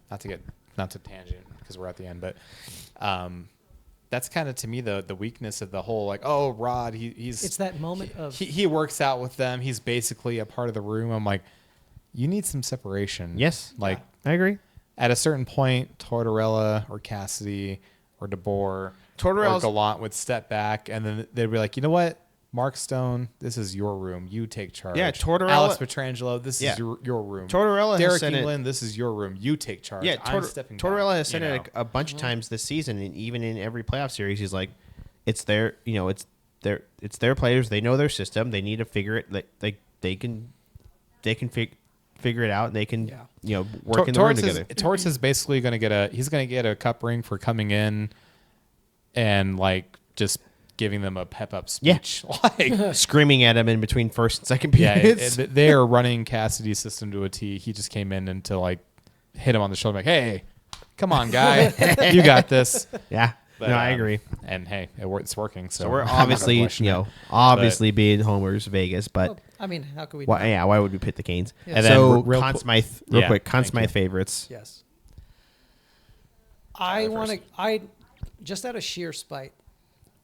not to tangent because we're at the end, but that's kind of to me the weakness of the whole like, oh, Rod, it's that moment of he works out with them. He's basically a part of the room. I'm like, you need some separation. Yes, like I agree. At a certain point, Tortorella or Cassidy or DeBoer or Gallant would step back, and then they'd be like, you know what? Mark Stone, this is your room. You take charge. Yeah, Tortorella. Alex Petrangelo, this is your room. Tortorella Derek has England, this is your room. You take charge. Yeah, Tortorella has said it a bunch Mm-hmm. of times this season, and even in every playoff series, he's like, it's their players. They know their system. They need to figure it. They can figure it out, and they can work in the room together. Torts is basically going to get a cup ring for coming in and like just giving them a pep up speech, like screaming at him in between first and second periods. Yeah, they are running Cassidy's system to a T. He just came in and to like hit him on the shoulder, like, "Hey, come on, guy, you got this." Yeah, but, I agree. And hey, it's working. So we're obviously being homers Vegas, but well, I mean, how could we? Why would we pit the Canes? Yeah. And So then Conn Smythe, real quick, Conn Smythe favorites. Yes. I just out of sheer spite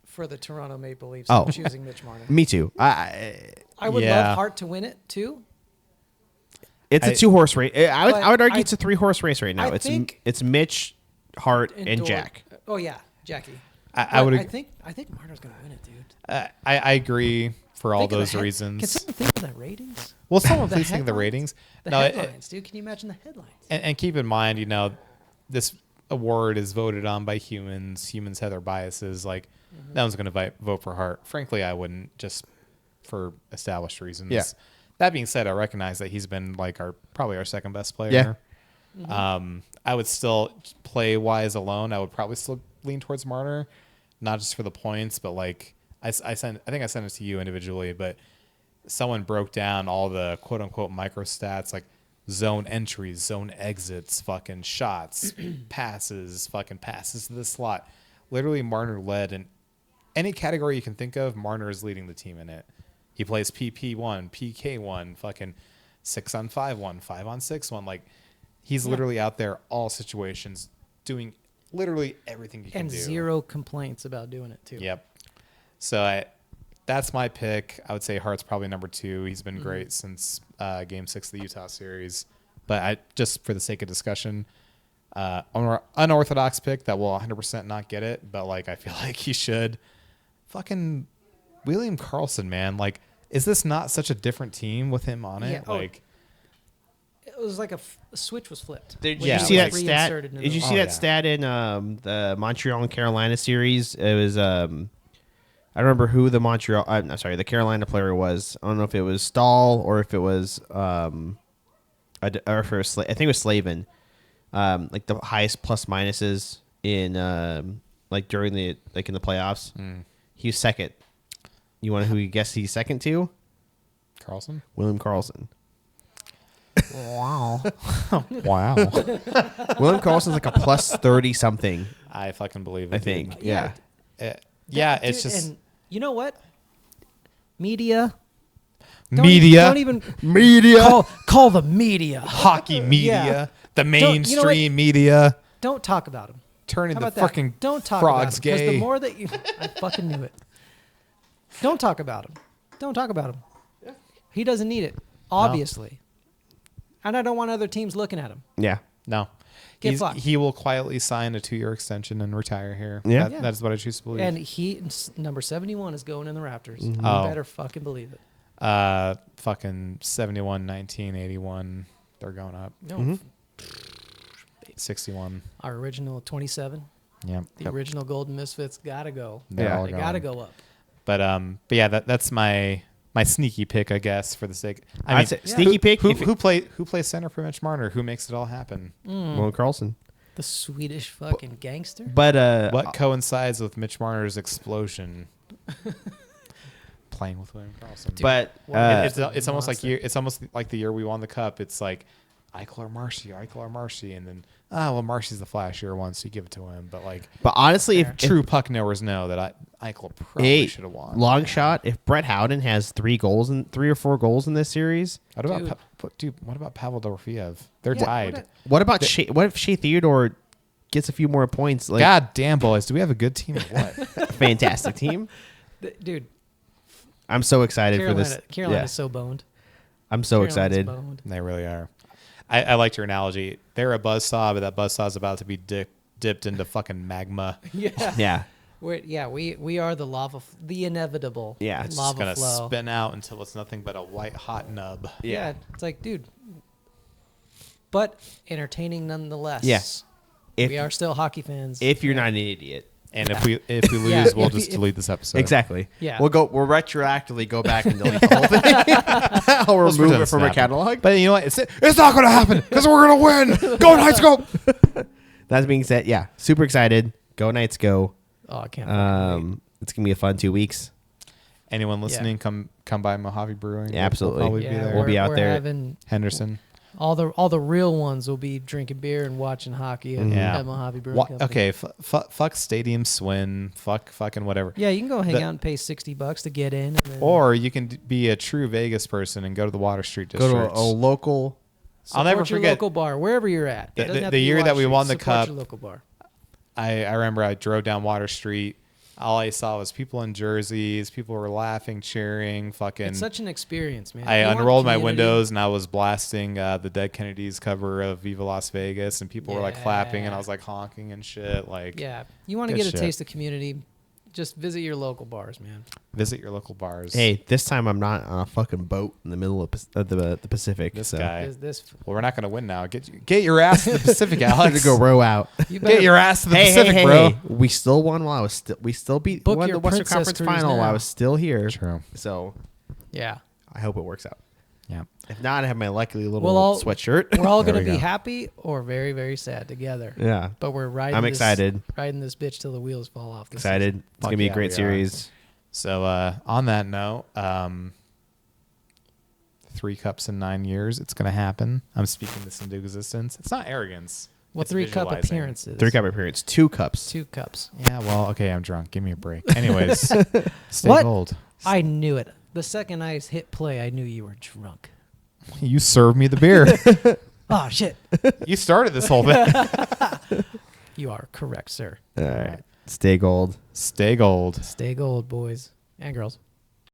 for the Toronto Maple Leafs, I'm choosing Mitch Marner. Me too. I would love Hart to win it too. It's a 2-horse race. I would argue it's a 3-horse race right now. I think it's Mitch, Hart, and Jack. Oh yeah, Jackie. I would. I think Marner's gonna win it, dude. I agree for all those reasons. Can someone think of the ratings? Well, someone please think of the ratings. The headlines, dude. Can you imagine the headlines? And keep in mind, this award is voted on by humans. Humans have their biases. Like, no one's going to vote for Hart. Frankly, I wouldn't, just for established reasons. Yeah. That being said, I recognize that he's been like probably our second best player. Yeah. I would still play wise alone. I would probably still lean towards Marner, not just for the points, but like I think I sent it to you individually, but someone broke down all the quote unquote micro stats, like zone entries, zone exits, fucking shots, passes to the slot. Literally, Marner led in any category you can think of. Marner is leading the team in it. He plays PP1, PK1, fucking 6-on-5 1, 5-on-6 1. Like, he's literally out there all situations doing literally everything he can do. And zero complaints about doing it too. Yep. So that's my pick. I would say Hart's probably number 2. He's been great since Game 6 of the Utah series. But just for the sake of discussion, unorthodox pick that will 100% not get it, but like I feel like he should. Fucking William Karlsson, man. Like, is this not such a different team with him on it? Yeah. Like, it was like a switch was flipped. Did you see that stat? Did you see that stat in the Montreal and Carolina series? It was I don't remember who the the Carolina player was. I don't know if it was Stahl or if it was I think it was Slavin. Like the highest plus minuses in during the in the playoffs. He was second. You want to who you guess he's second to? Karlsson? William Karlsson. Wow. Wow. William Karlsson's like a plus 30 something. I fucking believe it. I think. Dude. Yeah. It's just. And you know what? Media. Media. Don't even media. Call the media. Hockey media. Yeah. The mainstream media. Don't talk about him. Turning the that? fucking Don't talk frogs about him, gay. the more that you, I fucking knew it. Don't talk about him. Don't talk about him. Yeah. He doesn't need it, obviously. No. And I don't want other teams looking at him. Yeah. No. He will quietly sign a 2-year extension and retire here. Yeah. That is what I choose to believe. And number 71 is going in the Raptors. Mm-hmm. You better fucking believe it. Fucking 71, 19, 81. They're going up. No. 61. Our original 27. Yeah. The original Golden Misfits gotta go. They gotta go up. But yeah, that's my sneaky pick, I guess, for the sake. I'd say sneaky pick. Who plays center for Mitch Marner? Who makes it all happen? William Karlsson. The Swedish fucking gangster. But what coincides with Mitch Marner's explosion? Playing with William Karlsson. Dude, but it's almost like the year we won the cup. It's like Eichel or Marshy, and then well, Marcy's the flashier one, so you give it to him. But like, But honestly, if true puck knowers know that Eichel probably should have won. Long shot. If Brett Howden has 3 or 4 goals in this series, What about Pavel Dorofeev? They're tied. what if Shea Theodore gets a few more points? Like, God damn, boys, do we have a good team or what? fantastic team. Dude, I'm so excited for this. Carolina's so boned. I'm so Carolina's excited. boned. They really are. I liked your analogy. They're a buzzsaw, but that buzzsaw is about to be dipped into fucking magma. Yeah. Yeah. We are the lava, the inevitable. Yeah. It's lava just going to flow. spin out until it's nothing but a white hot nub. Yeah. It's like, dude, but entertaining nonetheless. Yes. We are still hockey fans. If you're not an idiot. And if we lose, Yeah, we'll if just you- delete this episode. Exactly. Yeah. We'll retroactively go back and delete the whole thing. I'll remove pretend it it's from our not catalog. But you know what? It's not going to happen because we're going to win. Go Knights, go. That being said, yeah, super excited. Go Knights, go. Oh, I can't. fucking wait. It's gonna be a fun 2 weeks. Anyone listening, come by Mojave Brewing. Yeah, absolutely. We'll probably be there. We'll be out we're there. Having Henderson. all the real ones will be drinking beer and watching hockey at Mojave Brewing Company. Okay, fuck Stadium Swin. Fucking whatever. Yeah, you can go hang out and pay $60 to get in. And then Or you can be a true Vegas person and go to the Water Street District. Go to a local. I'll never support your forget local bar, wherever you're at. the- It doesn't have the to be year Water that we Street. won the Support cup. your local bar. I remember I drove down Water Street. All I saw was people in jerseys. People were laughing, cheering, fucking. It's such an experience, man. I If you want unrolled my community- windows and I was blasting the Dead Kennedys cover of Viva Las Vegas, and people were like clapping, and I was like honking and shit. Like, Yeah, you want to Good get a shit. taste of community, just visit your local bars, man. visit your local bars. Hey, this time I'm not on a fucking boat in the middle of the Pacific. This so. guy. This Well, we're not going to win now. Get your ass to the Pacific, I'm Alex. gonna go row out. you better Get your ass to the hey, Pacific, hey, bro. hey. We still won while I was we still beat Book won your the Western Princess Conference cruise Final while I now. was still here. True. So yeah. I hope it works out. Yeah. If not, I have my lucky little We'll all- sweatshirt. We're all There gonna we be go. happy or very very sad together. Yeah, But we're riding. I'm this- excited. Riding this bitch till the wheels fall off. This excited. It's Fuck gonna be yeah, a great we are. series. So on that note, 3 cups in 9 years. It's going to happen. I'm speaking this into existence. It's not arrogance. Well, It's 3 cup visualizing. appearances. 3 cup appearance, 2 cups. 2 cups. Yeah, well, okay, I'm drunk. Give me a break. Anyways, stay What? gold. I knew it. The second I hit play, I knew you were drunk. You served me the beer. Oh shit! You started this whole thing. You are correct, sir. All right, stay gold. Stay gold. Stay gold, boys and girls.